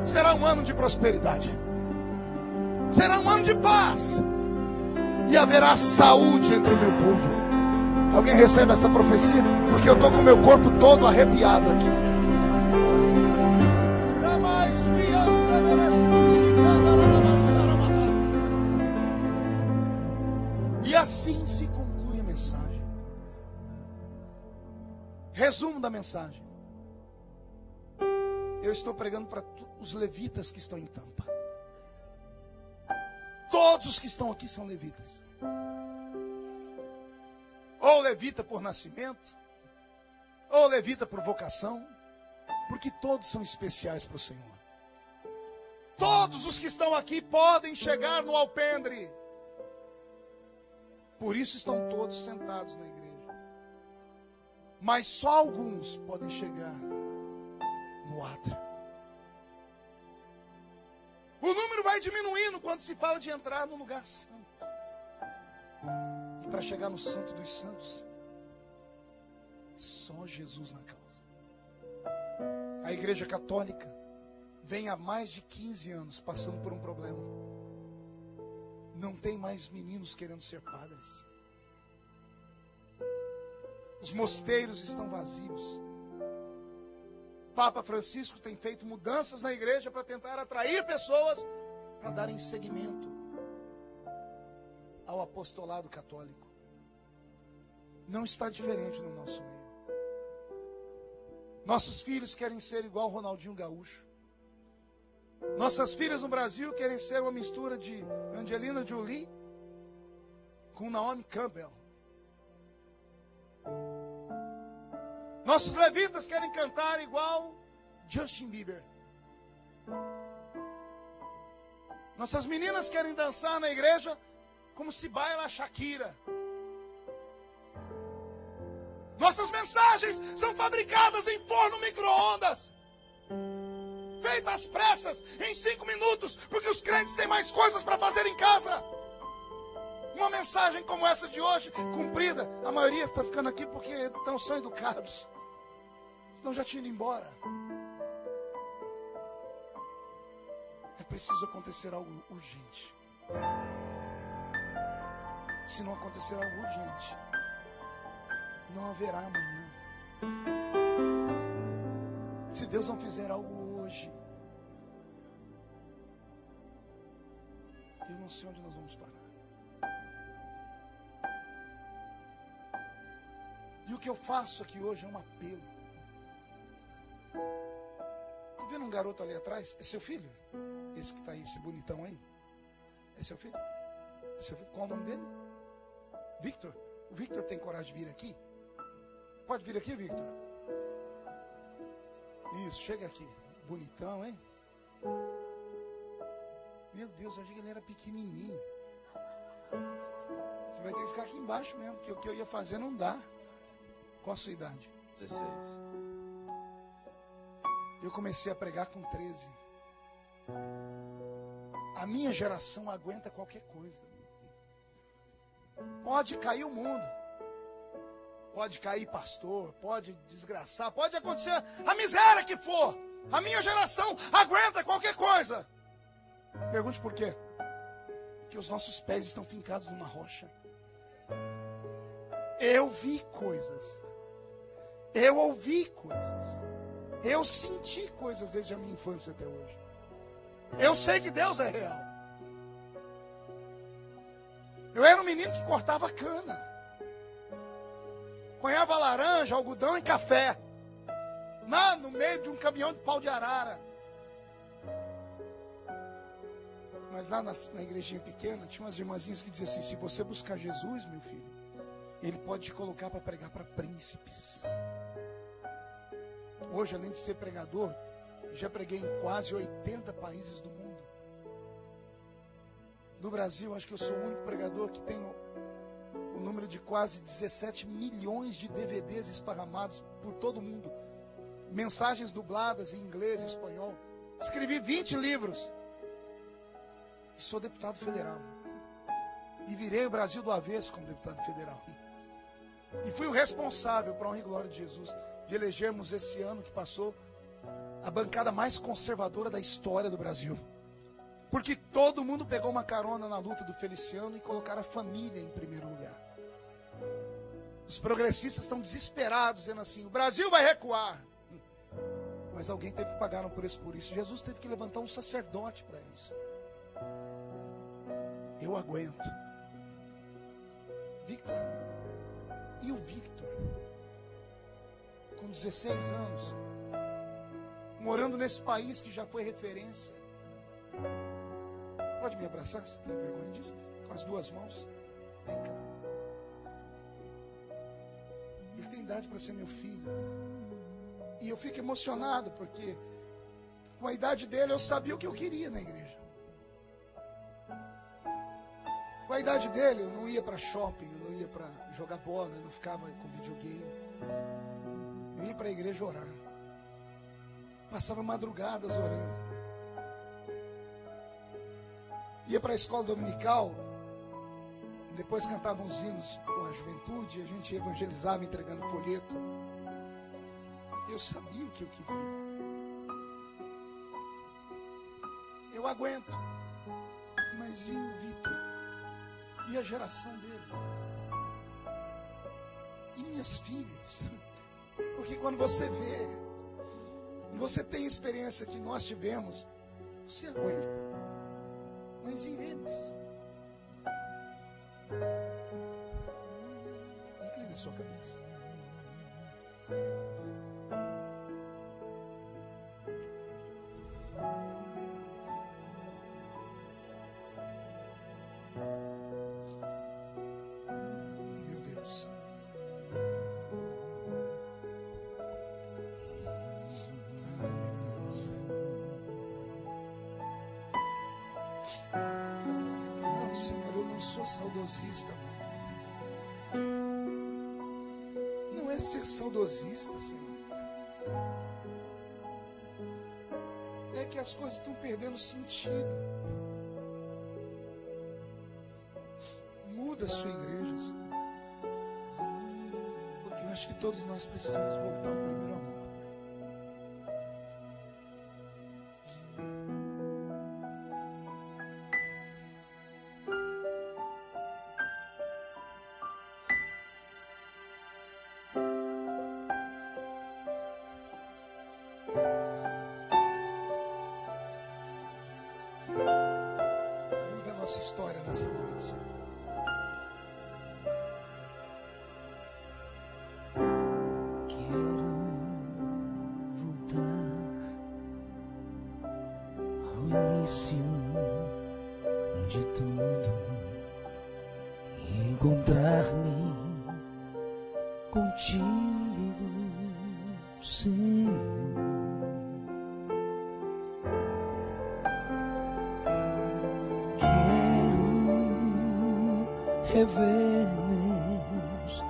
será um ano de prosperidade, será um ano de paz, e haverá saúde entre o meu povo. Alguém recebe essa profecia? Porque eu estou com o meu corpo todo arrepiado aqui. E assim se conclui a mensagem. Resumo da mensagem. Eu estou pregando para os levitas que estão em Tampa. Todos os que estão aqui são levitas. Ou levita por nascimento, ou levita por vocação, Porque todos são especiais para o Senhor. Todos os que estão aqui podem chegar no alpendre. Por isso estão todos sentados na igreja. Mas só alguns podem chegar no átrio. O número vai diminuindo quando se fala de entrar no lugar santo. E para chegar no Santo dos Santos, só Jesus na causa. A Igreja Católica vem há mais de 15 anos passando por um problema. Não tem mais meninos querendo ser padres. Os mosteiros estão vazios. Papa Francisco tem feito mudanças na igreja para tentar atrair pessoas para darem seguimento ao apostolado católico. Não está diferente no nosso meio. Nossos filhos querem ser igual Ronaldinho Gaúcho. Nossas filhas no Brasil querem ser uma mistura de Angelina Jolie com Naomi Campbell. Nossos levitas querem cantar igual Justin Bieber. Nossas meninas querem dançar na igreja como se baila Shakira. Nossas mensagens são fabricadas em forno micro-ondas, feitas às pressas, em 5 minutos, porque os crentes têm mais coisas para fazer em casa. Uma mensagem como essa de hoje, cumprida, a maioria está ficando aqui porque são educados, senão já tinham ido embora. É preciso acontecer algo urgente. Se não acontecer algo urgente, não haverá amanhã. Se Deus não fizer algo hoje, eu não sei onde nós vamos parar. E o que eu faço aqui hoje é um apelo. Tá vendo um garoto ali atrás? É seu filho? Esse que está aí, esse bonitão aí? É seu filho? É seu filho? Qual o nome dele? Victor. O Victor tem coragem de vir aqui? Pode vir aqui, Victor? Isso, chega aqui. Bonitão, hein? Meu Deus, eu achei que ele era pequenininho. Você vai ter que ficar aqui embaixo mesmo, porque o que eu ia fazer não dá. Qual a sua idade? 16. Eu comecei a pregar com 13. A minha geração aguenta qualquer coisa. Pode cair o mundo. Pode cair pastor, pode desgraçar, pode acontecer a miséria que for. A minha geração aguenta qualquer coisa. Pergunte por quê? Porque os nossos pés estão fincados numa rocha. Eu vi coisas. Eu ouvi coisas. Eu senti coisas desde a minha infância até hoje. Eu sei que Deus é real. Eu era um menino que cortava cana. Apanhava laranja, algodão e café. No meio de um caminhão de pau de arara. Mas lá na igrejinha pequena, tinha umas irmãzinhas que diziam assim: se você buscar Jesus, meu filho, Ele pode te colocar para pregar para príncipes. Hoje, além de ser pregador, já preguei em quase 80 países do mundo. No Brasil, acho que eu sou o único pregador que tem o número de quase 17 milhões de DVDs esparramados por todo o mundo. Mensagens dubladas em inglês e espanhol. Escrevi 20 livros. E sou deputado federal. E virei o Brasil do avesso como deputado federal. E fui o responsável, para a honra e glória de Jesus, de elegermos esse ano que passou a bancada mais conservadora da história do Brasil. Porque todo mundo pegou uma carona na luta do Feliciano e colocaram a família em primeiro lugar. Os progressistas estão desesperados, dizendo assim: o Brasil vai recuar. Mas alguém teve que pagar um preço por isso. Jesus teve que levantar um sacerdote para isso. Eu aguento. Victor. E o Victor? Com 16 anos, morando nesse país que já foi referência. Pode me abraçar? Você tem vergonha disso? Com as duas mãos. Vem cá. Ele tem idade para ser meu filho. E eu fico emocionado, porque com a idade dele eu sabia o que eu queria na igreja. Com a idade dele eu não ia para shopping, eu não ia para jogar bola, eu não ficava com videogame. Eu ia para a igreja orar. Passava madrugadas orando. Ia para a escola dominical. Depois cantava uns hinos com a juventude. A gente evangelizava entregando folheto. Eu sabia o que eu queria. Eu aguento. Mas e o Vitor? E a geração dele? E minhas filhas? Porque quando você vê, você tem a experiência que nós tivemos, você aguenta. Mas e eles? Incline a sua cabeça. Meu Deus. Não, Senhor, eu não sou saudosista. Não é ser saudosista, Senhor. É que as coisas estão perdendo sentido. Muda a sua igreja, Senhor. Porque eu acho que todos nós precisamos voltar ao primeiro amor. Muda a nossa história nessa noite, Senhor. Quero voltar ao início de tudo e encontrar-me contigo, Senhor. Rever meus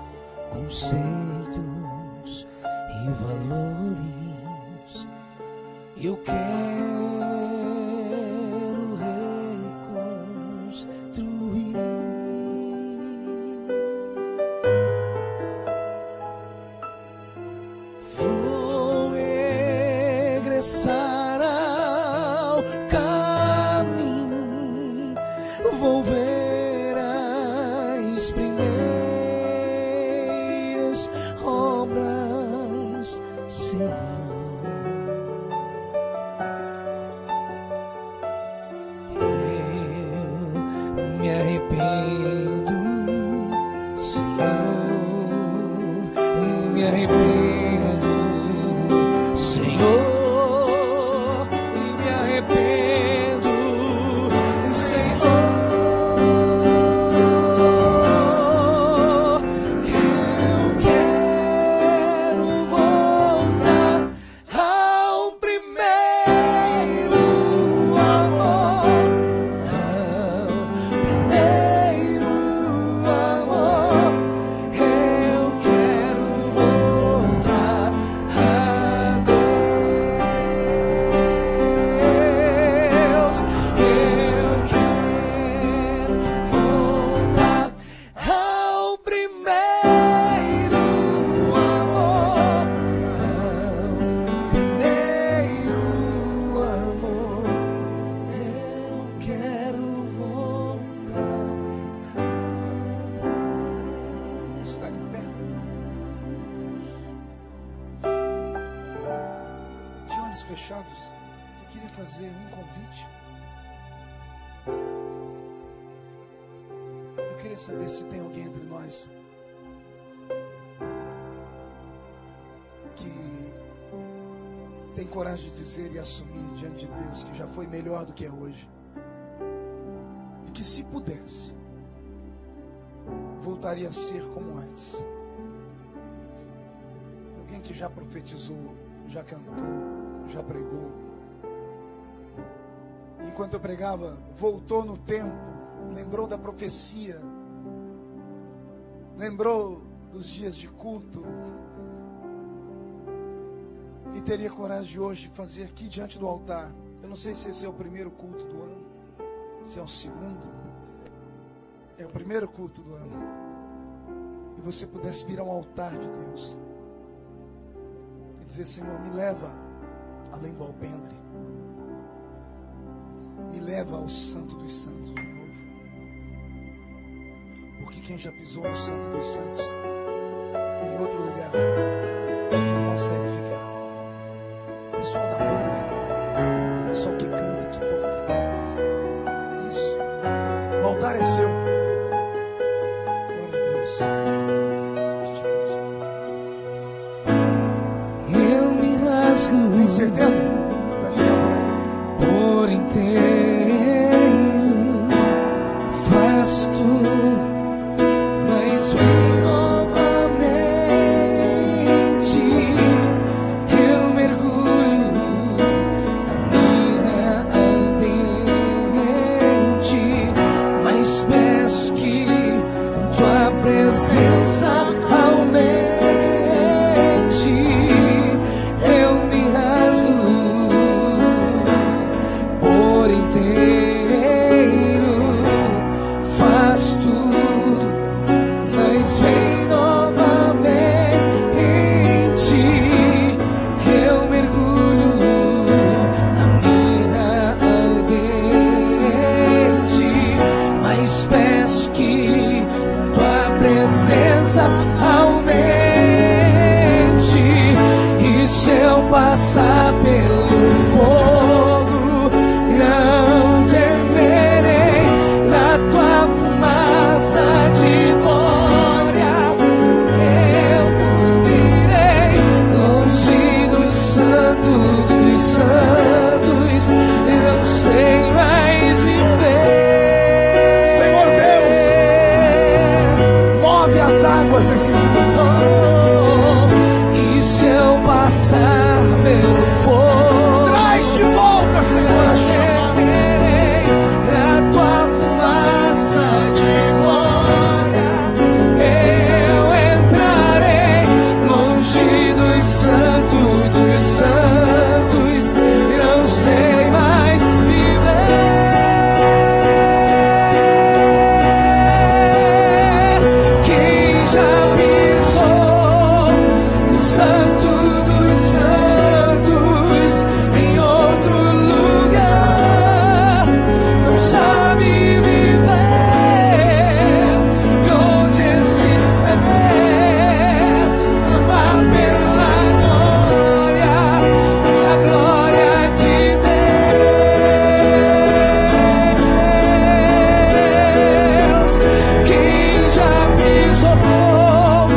conceitos e valores. Eu quero reconstruir. Vou regressar ao caminho. Vou ver as primeiras obras, Senhor. Eu me arrependo, Senhor. Eu me arrependo, Senhor. E me arrependo, Senhor. Fechados, eu queria fazer um convite. Eu queria saber se tem alguém entre nós que tem coragem de dizer e assumir diante de Deus que já foi melhor do que é hoje, e que, se pudesse, voltaria a ser como antes. Alguém que já profetizou, já cantou, já pregou. Enquanto eu pregava, voltou no tempo, lembrou da profecia, lembrou dos dias de culto, e teria coragem de hoje fazer aqui diante do altar. Eu não sei se esse é o primeiro culto do ano, se é o segundo, é o primeiro culto do ano, e você pudesse vir ao altar de Deus e dizer: Senhor, me leva além do alpendre, me leva ao Santo dos Santos de novo, porque quem já pisou no Santo dos Santos em outro lugar não consegue ficar. Pessoal da banda, pessoal que canta, que toca, isso, o altar é seu. Glória a Deus. Eu me rasgo. Tem certeza que vai ficar por aí? Por inteiro faço tudo, mas vem novamente. Eu mergulho na minha ardente, mas peço que tua presença aumente. Eu me rasgo por inteiro, faço tudo, mas vem novamente. Eu mergulho na minha ardente, mas peço que tua presença aumente. E se eu passar pelo fogo, não temerei. Na tua fumaça de glória eu cobrirei. Longe do santo dos santos, eu não sei mais viver. Senhor Deus, move as águas desse mundo. E se eu passar pelo fogo, Traz de volta, Senhor, a chama. na tua fumaça de glória eu entrarei. Longe dos santos, não sei mais viver. Quem já pisou no santo dos santos em outro lugar não sabe viver. E onde estiver, clamar pela glória, a glória de Deus. Quem já pisou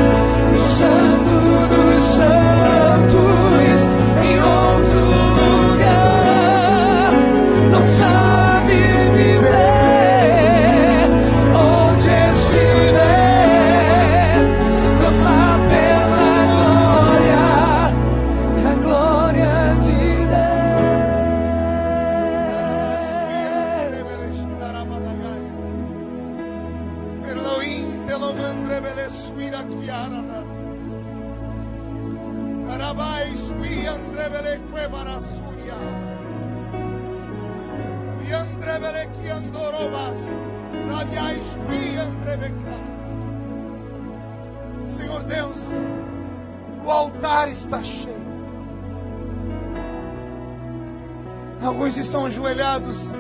no santo dos santos em outro lugar não sabe viver. Onde estiver, clamar pela glória, a glória de Elohim te lo mandrebele suira chiara. Arabai sui andrebele quebara suria. Riandrebele chi andorobas. Rabiais qui andrebecas. Senhor Deus, o altar está cheio. Alguns estão ajoelhados,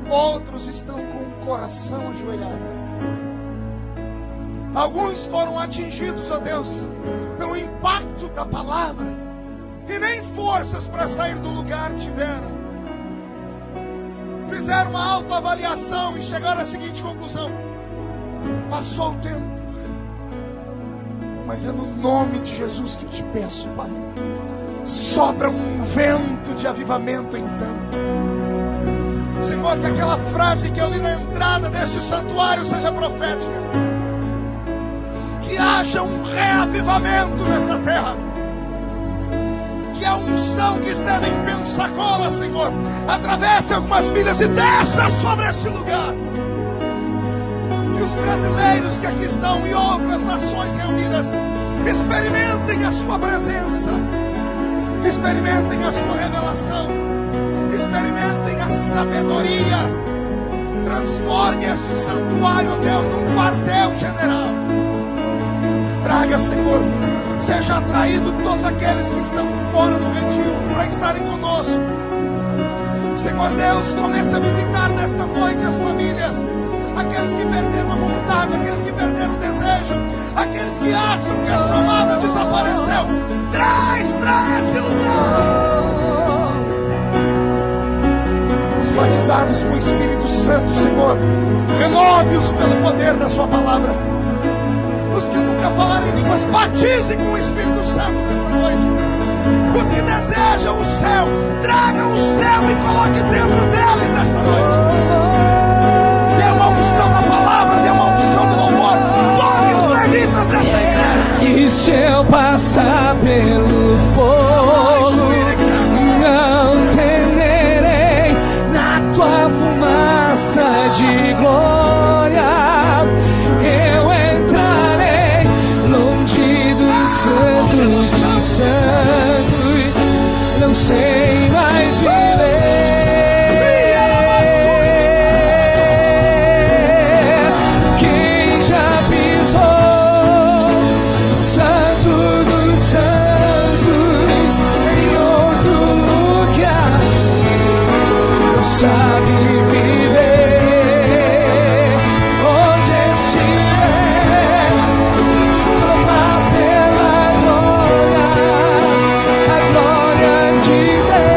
outros estão com o coração ajoelhado. Alguns foram atingidos, ó Deus, pelo impacto da palavra e nem forças para sair do lugar tiveram. Fizeram uma autoavaliação e chegaram à seguinte conclusão: passou o tempo, mas é no nome de Jesus que eu te peço, Pai, sopra um vento de avivamento então. Senhor, que aquela frase que eu li na entrada deste santuário seja profética. Que haja um reavivamento nesta terra. a unção que esteve em Pensacola, Senhor, atravesse algumas milhas e desça sobre este lugar. Que os brasileiros que aqui estão e outras nações reunidas experimentem a sua presença, experimentem a sua revelação, experimentem a sabedoria. Transforme este santuário, ó Deus, num quartel-general. Traga, Senhor, seja atraído todos aqueles que estão fora do redil para estarem conosco. Senhor Deus, comece a visitar nesta noite as famílias, aqueles que perderam a vontade, aqueles que perderam o desejo, aqueles que acham que a chamada desapareceu. Traz para esse lugar os batizados com o Espírito Santo, Senhor. Renove-os pelo poder da sua palavra. Os que nunca falaram em línguas, batize com o Espírito Santo nesta noite. Os que desejam o céu, tragam o céu e coloque dentro deles nesta noite. Dê uma unção da palavra, dê uma unção do louvor. Tome os levitas desta igreja. E se eu passar pelo fogo, não temerei, na tua fumaça de glória eu entrarei, longe dos santos dos santos, não sei mais viver. Quem já pisou no santo dos santos em outro lugar não sabe viver. Onde estiver, clamar pela glória, a glória de Deus.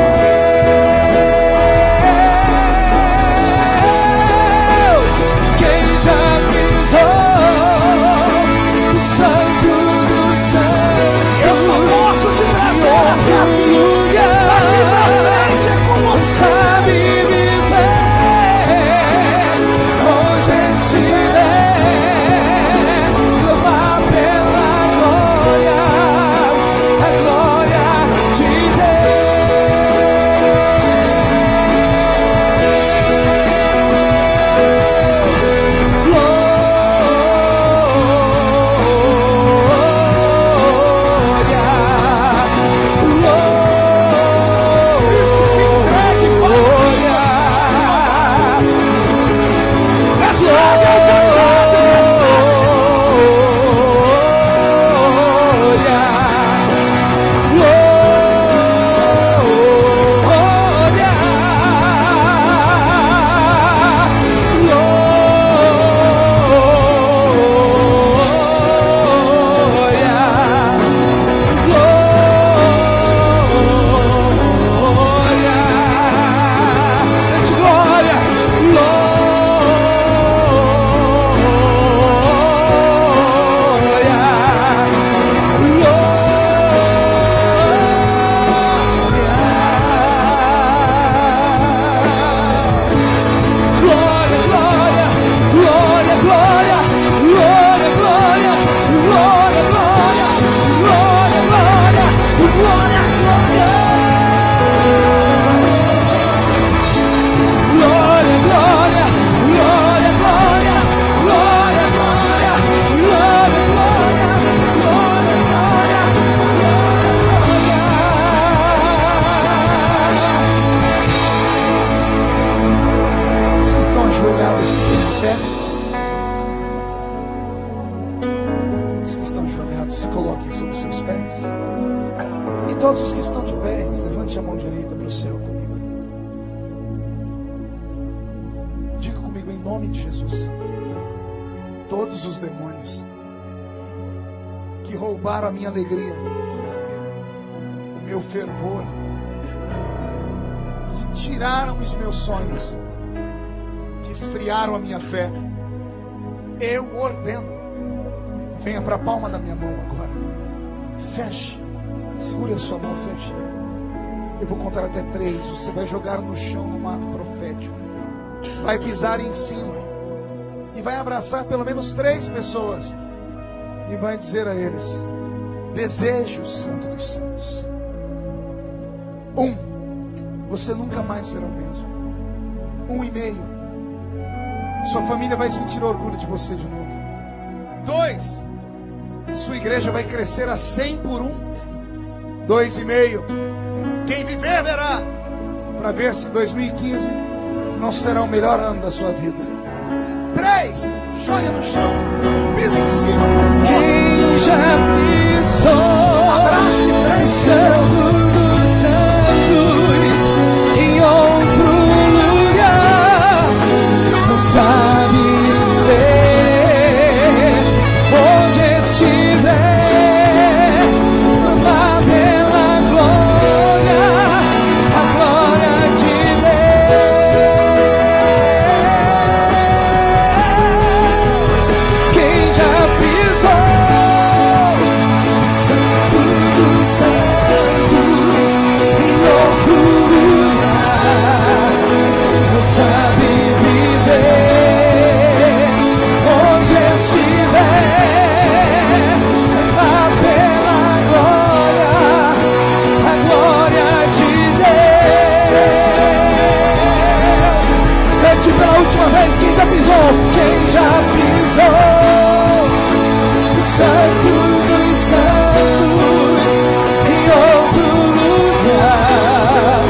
Quem já pisou no santo dos santos, Eu só posso te trazer até aqui. Daqui pra frente é com você. sabe viver. Onde estiver, clamar pela glória, a glória de Isso, se entregue, glória. recebe a autoridade, Vocês estão ajoelhados em pé? Os que estão ajoelhados, se coloquem sobre os seus pés. E todos os que estão de pé, levante a mão direita para o céu comigo. Diga comigo em nome de Jesus. Todos os demônios que roubaram a minha alegria, o meu fervor, que tiraram os meus sonhos, que esfriaram a minha fé, eu ordeno, venha para a palma da minha mão agora. Feche, segure a sua mão, feche. Eu vou contar até 3. Você vai jogar no chão no mato profético, vai pisar em cima e vai abraçar pelo menos 3 pessoas e vai dizer a eles: desejo o Santo dos Santos. Você nunca mais será o mesmo. 1,5. Sua família vai sentir orgulho de você de novo. 2. Sua igreja vai crescer a 100 por 1. 2,5. Quem viver verá, para ver se 2015 não será o melhor ano da sua vida. 3. Joga no chão, pisa em cima com força. Quem já pisou Abrace 3 Santo dos Santos em outro lugar, não sabe ver onde estiver, lá pela glória, a glória de Deus. Quem já pisou Santo dos Santos em outro lugar, não sabe viver onde estiver, lá pela glória, a glória de Deus. Cante pela última vez, quem já pisou? Quem já pisou Santo dos Santos em outro lugar,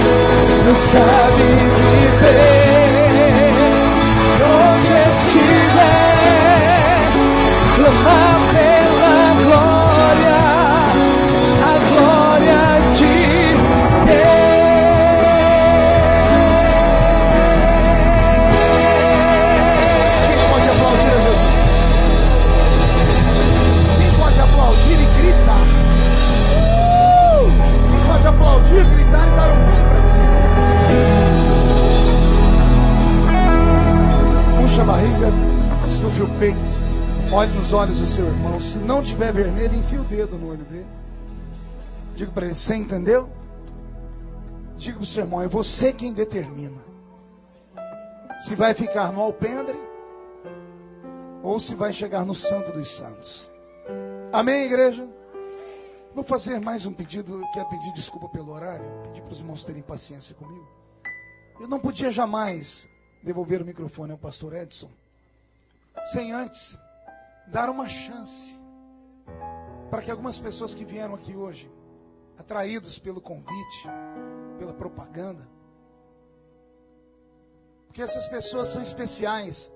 não sabe viver onde estiver, clamar pela glória, a glória de Deus. Quem pode aplaudir a Jesus? Quem pode aplaudir e gritar? Quem pode aplaudir, gritar e dar um pulo para cima? Puxa a barriga, estufe o peito, olhe nos olhos do seu irmão. Se não tiver vermelho, enfia o dedo no olho dele. Diga para ele: você entendeu? Diga para o seu irmão: é você quem determina se vai ficar no alpendre ou se vai chegar no Santo dos Santos. Amém, igreja? Vou fazer mais um pedido. Quero pedir desculpa pelo horário, pedir para os irmãos terem paciência comigo. Eu não podia jamais devolver o microfone ao pastor Edson sem antes dar uma chance para que algumas pessoas que vieram aqui hoje, atraídos pelo convite, pela propaganda, porque essas pessoas são especiais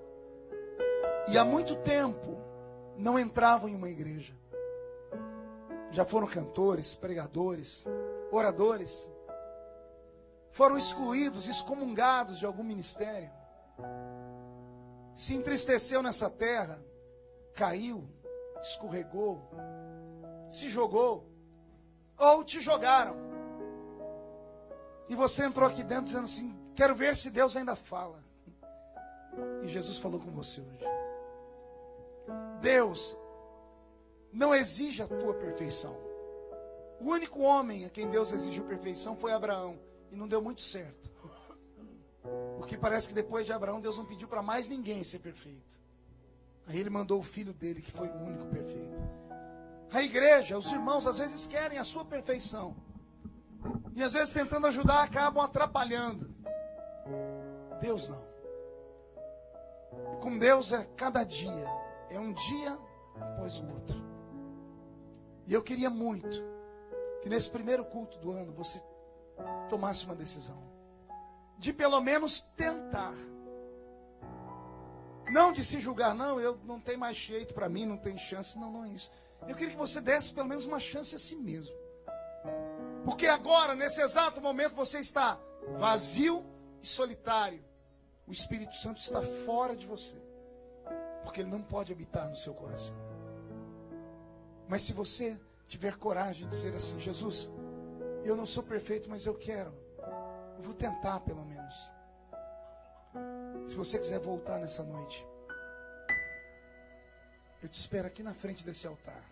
e há muito tempo não entravam em uma igreja. Já foram cantores, pregadores, oradores, foram excluídos, excomungados de algum ministério, se entristeceu nessa terra, caiu, escorregou, se jogou, ou te jogaram, e você entrou aqui dentro dizendo assim: quero ver se Deus ainda fala. E Jesus falou com você hoje. Deus não exige a tua perfeição. O único homem a quem Deus exigiu perfeição foi Abraão, e não deu muito certo. Porque parece que depois de Abraão, Deus não pediu para mais ninguém ser perfeito. Aí ele mandou o filho dele, que foi o único perfeito. A igreja, os irmãos, às vezes querem a sua perfeição. E às vezes tentando ajudar, acabam atrapalhando. Deus não. Com Deus é cada dia. É um dia após o outro. E eu queria muito que nesse primeiro culto do ano você tomasse uma decisão. De pelo menos tentar. Não de se julgar, não, eu não tenho mais jeito para mim, não tem chance. Não, não é isso. Eu queria que você desse pelo menos uma chance a si mesmo. Porque agora, nesse exato momento, você está vazio e solitário. O Espírito Santo está fora de você. Porque ele não pode habitar no seu coração. Mas se você tiver coragem de dizer assim: Jesus, eu não sou perfeito, mas eu quero. Eu vou tentar pelo menos. Se você quiser voltar nessa noite, eu te espero aqui na frente desse altar.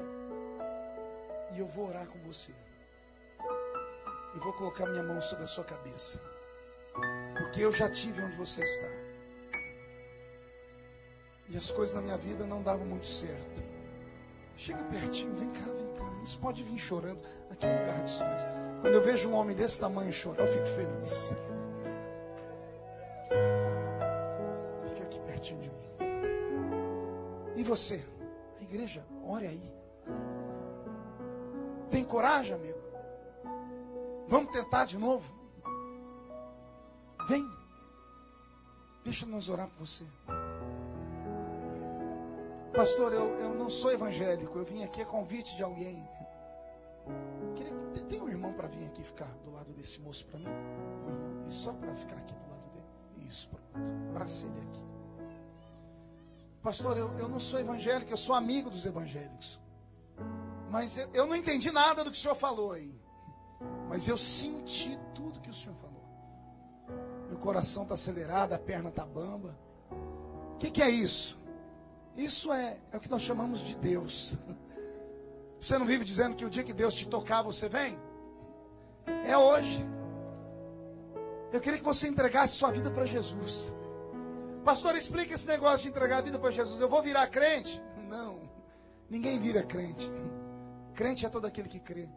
E eu vou orar com você. E vou colocar minha mão sobre a sua cabeça. Porque eu já tive onde você está. E as coisas na minha vida não davam muito certo. Chega pertinho, vem cá, vem cá. Isso pode vir chorando. Aqui é o lugar de silêncio. Quando eu vejo um homem desse tamanho chorar, eu fico feliz. Fica aqui pertinho de mim. E você? A igreja, ore aí. Tem coragem, amigo? Vamos tentar de novo? Vem. Deixa nós orar por você. Pastor, eu não sou evangélico. Eu vim aqui a convite de alguém. Tem um irmão para vir aqui ficar do lado desse moço para mim? Um irmão, e só para ficar aqui do lado dele. Isso, pronto. Abraça ele aqui. Pastor, eu não sou evangélico. Eu sou amigo dos evangélicos. Mas eu não entendi nada do que o senhor falou aí. Mas eu senti tudo que o senhor falou. Meu coração está acelerado, a perna está bamba. O que é isso? Isso é o que nós chamamos de Deus. Você não vive dizendo que o dia que Deus te tocar, você vem? É hoje. Eu queria que você entregasse sua vida para Jesus. Pastor, explica esse negócio de entregar a vida para Jesus. Eu vou virar crente? Não. Ninguém vira crente. Crente é todo aquele que crê.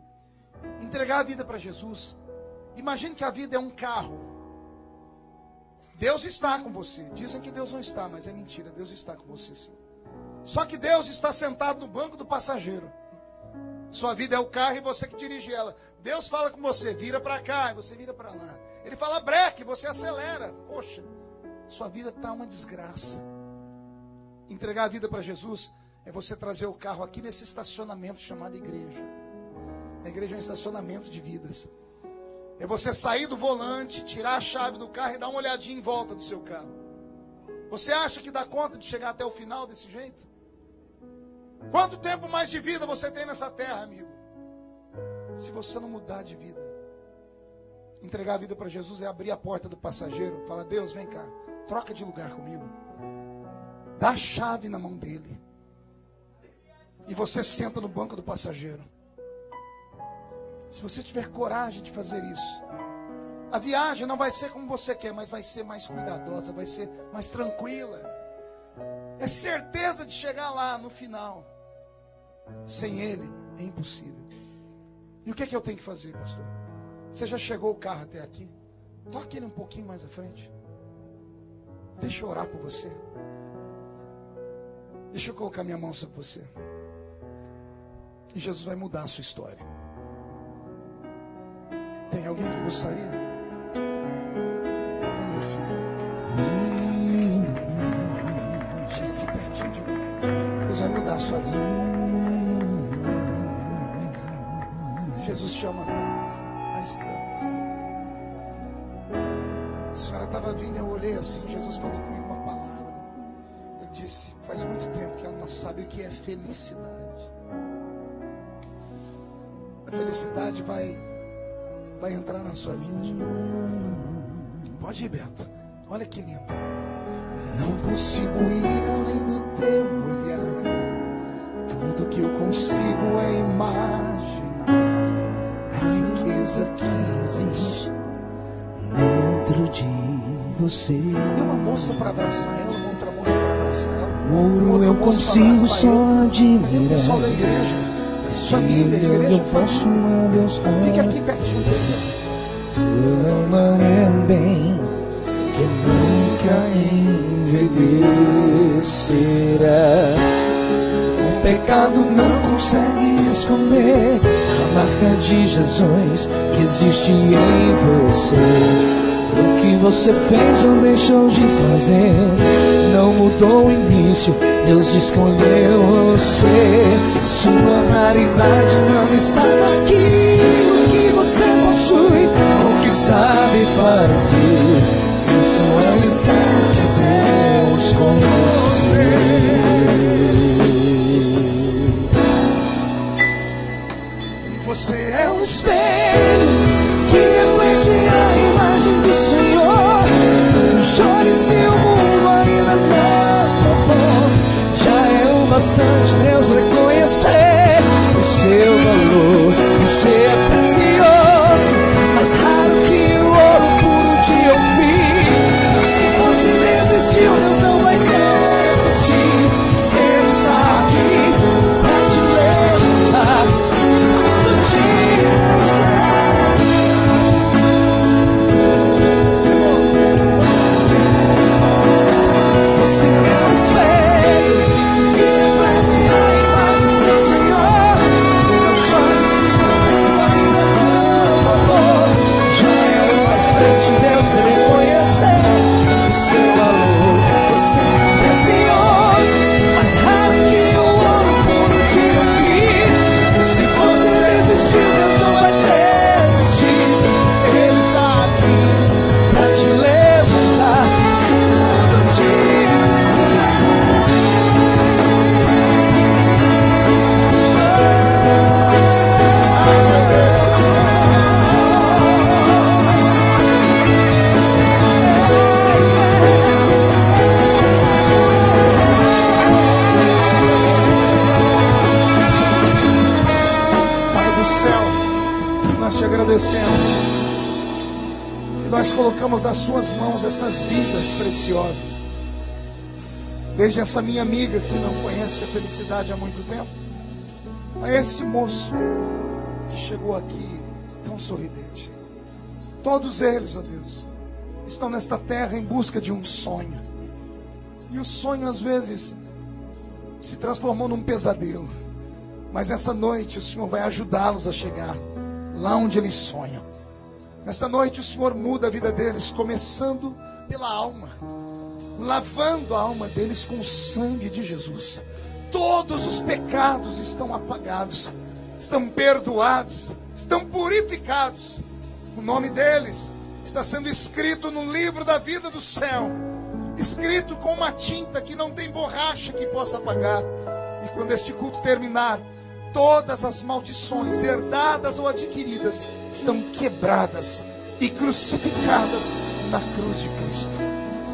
Entregar a vida para Jesus. Imagine que a vida é um carro. Deus está com você. Dizem que Deus não está, mas é mentira. Deus está com você sim. Só que Deus está sentado no banco do passageiro. Sua vida é o carro e você que dirige ela. Deus fala com você, vira para cá e você vira para lá. Ele fala breque, você acelera. Poxa, sua vida está uma desgraça. Entregar a vida para Jesus é você trazer o carro aqui nesse estacionamento chamado igreja. A igreja é um estacionamento de vidas. É você sair do volante, tirar a chave do carro e dar uma olhadinha em volta do seu carro. Você acha que dá conta de chegar até o final desse jeito? Quanto tempo mais de vida você tem nessa terra, amigo? Se você não mudar de vida. Entregar a vida para Jesus é abrir a porta do passageiro. Fala, Deus, vem cá, troca de lugar comigo. Dá a chave na mão dele. E você senta no banco do passageiro. Se você tiver coragem de fazer isso, a viagem não vai ser como você quer, mas vai ser mais cuidadosa, vai ser mais tranquila. É certeza de chegar lá no final. Sem Ele é impossível. E o que é que eu tenho que fazer, pastor? Você já chegou o carro até aqui? Toque ele um pouquinho mais à frente. Deixa eu orar por você. Deixa eu colocar minha mão sobre você. E Jesus vai mudar a sua história. Tem alguém que gostaria? Meu filho. Chega aqui pertinho de mim. Deus vai mudar a sua vida. Vem cá. Jesus te ama tanto, mas tanto. A senhora estava vindo, eu olhei assim, Jesus falou comigo uma palavra. Eu disse, faz muito tempo que ela não sabe o que é felicidade. A felicidade vai entrar na sua vida de novo. Pode ir, Beto. Olha que lindo. Não consigo ir além do teu olhar. Tudo que eu consigo é imaginar a riqueza que existe dentro de você. Tem uma moça para abraçar ela, uma outra moça para abraçar ela. O ouro eu consigo só admirar. O pessoal da igreja, família, igreja, eu posso Deus. Fica aqui pertinho deles. Tua alma é um bem que nunca envelhecerá. O pecado não consegue esconder a marca de Jesus que existe em você. O que você fez ou deixou de fazer não mudou o início. Deus escolheu você. Sua raridade não está naquilo que você possui ou que sabe fazer. Isso é a amizade de Deus com você. Você é um espelho que reflete a imagem do Senhor. Não chore se o mundo ainda não notou. Já é o bastante Deus reconhecer o seu valor. Você é precioso, mais raro que o ouro puro de ouvir. Se você desistiu, Deus não vai desistir. Ele está aqui para te levar. Se quando te agradecemos. E nós colocamos nas suas mãos essas vidas preciosas. Desde essa minha amiga que não conhece a felicidade há muito tempo, a esse moço que chegou aqui tão sorridente. Todos eles, ó Deus, estão nesta terra em busca de um sonho. E o sonho às vezes se transformou num pesadelo. Mas essa noite o Senhor vai ajudá-los a chegar lá onde eles sonham. Nesta noite o Senhor muda a vida deles, começando pela alma, lavando a alma deles com o sangue de Jesus. Todos os pecados estão apagados, estão perdoados, estão purificados. O nome deles está sendo escrito no livro da vida do céu, escrito com uma tinta que não tem borracha que possa apagar. E quando este culto terminar, todas as maldições, herdadas ou adquiridas, estão quebradas e crucificadas na cruz de Cristo.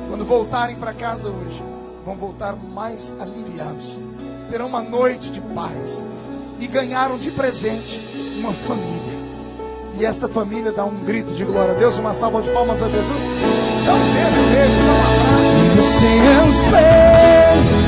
Quando voltarem para casa hoje, vão voltar mais aliviados, terão uma noite de paz e ganharam de presente uma família. E esta família dá um grito de glória a Deus, uma salva de palmas a Jesus. Dá um beijo neles, dá um abraço. Se você é o espelho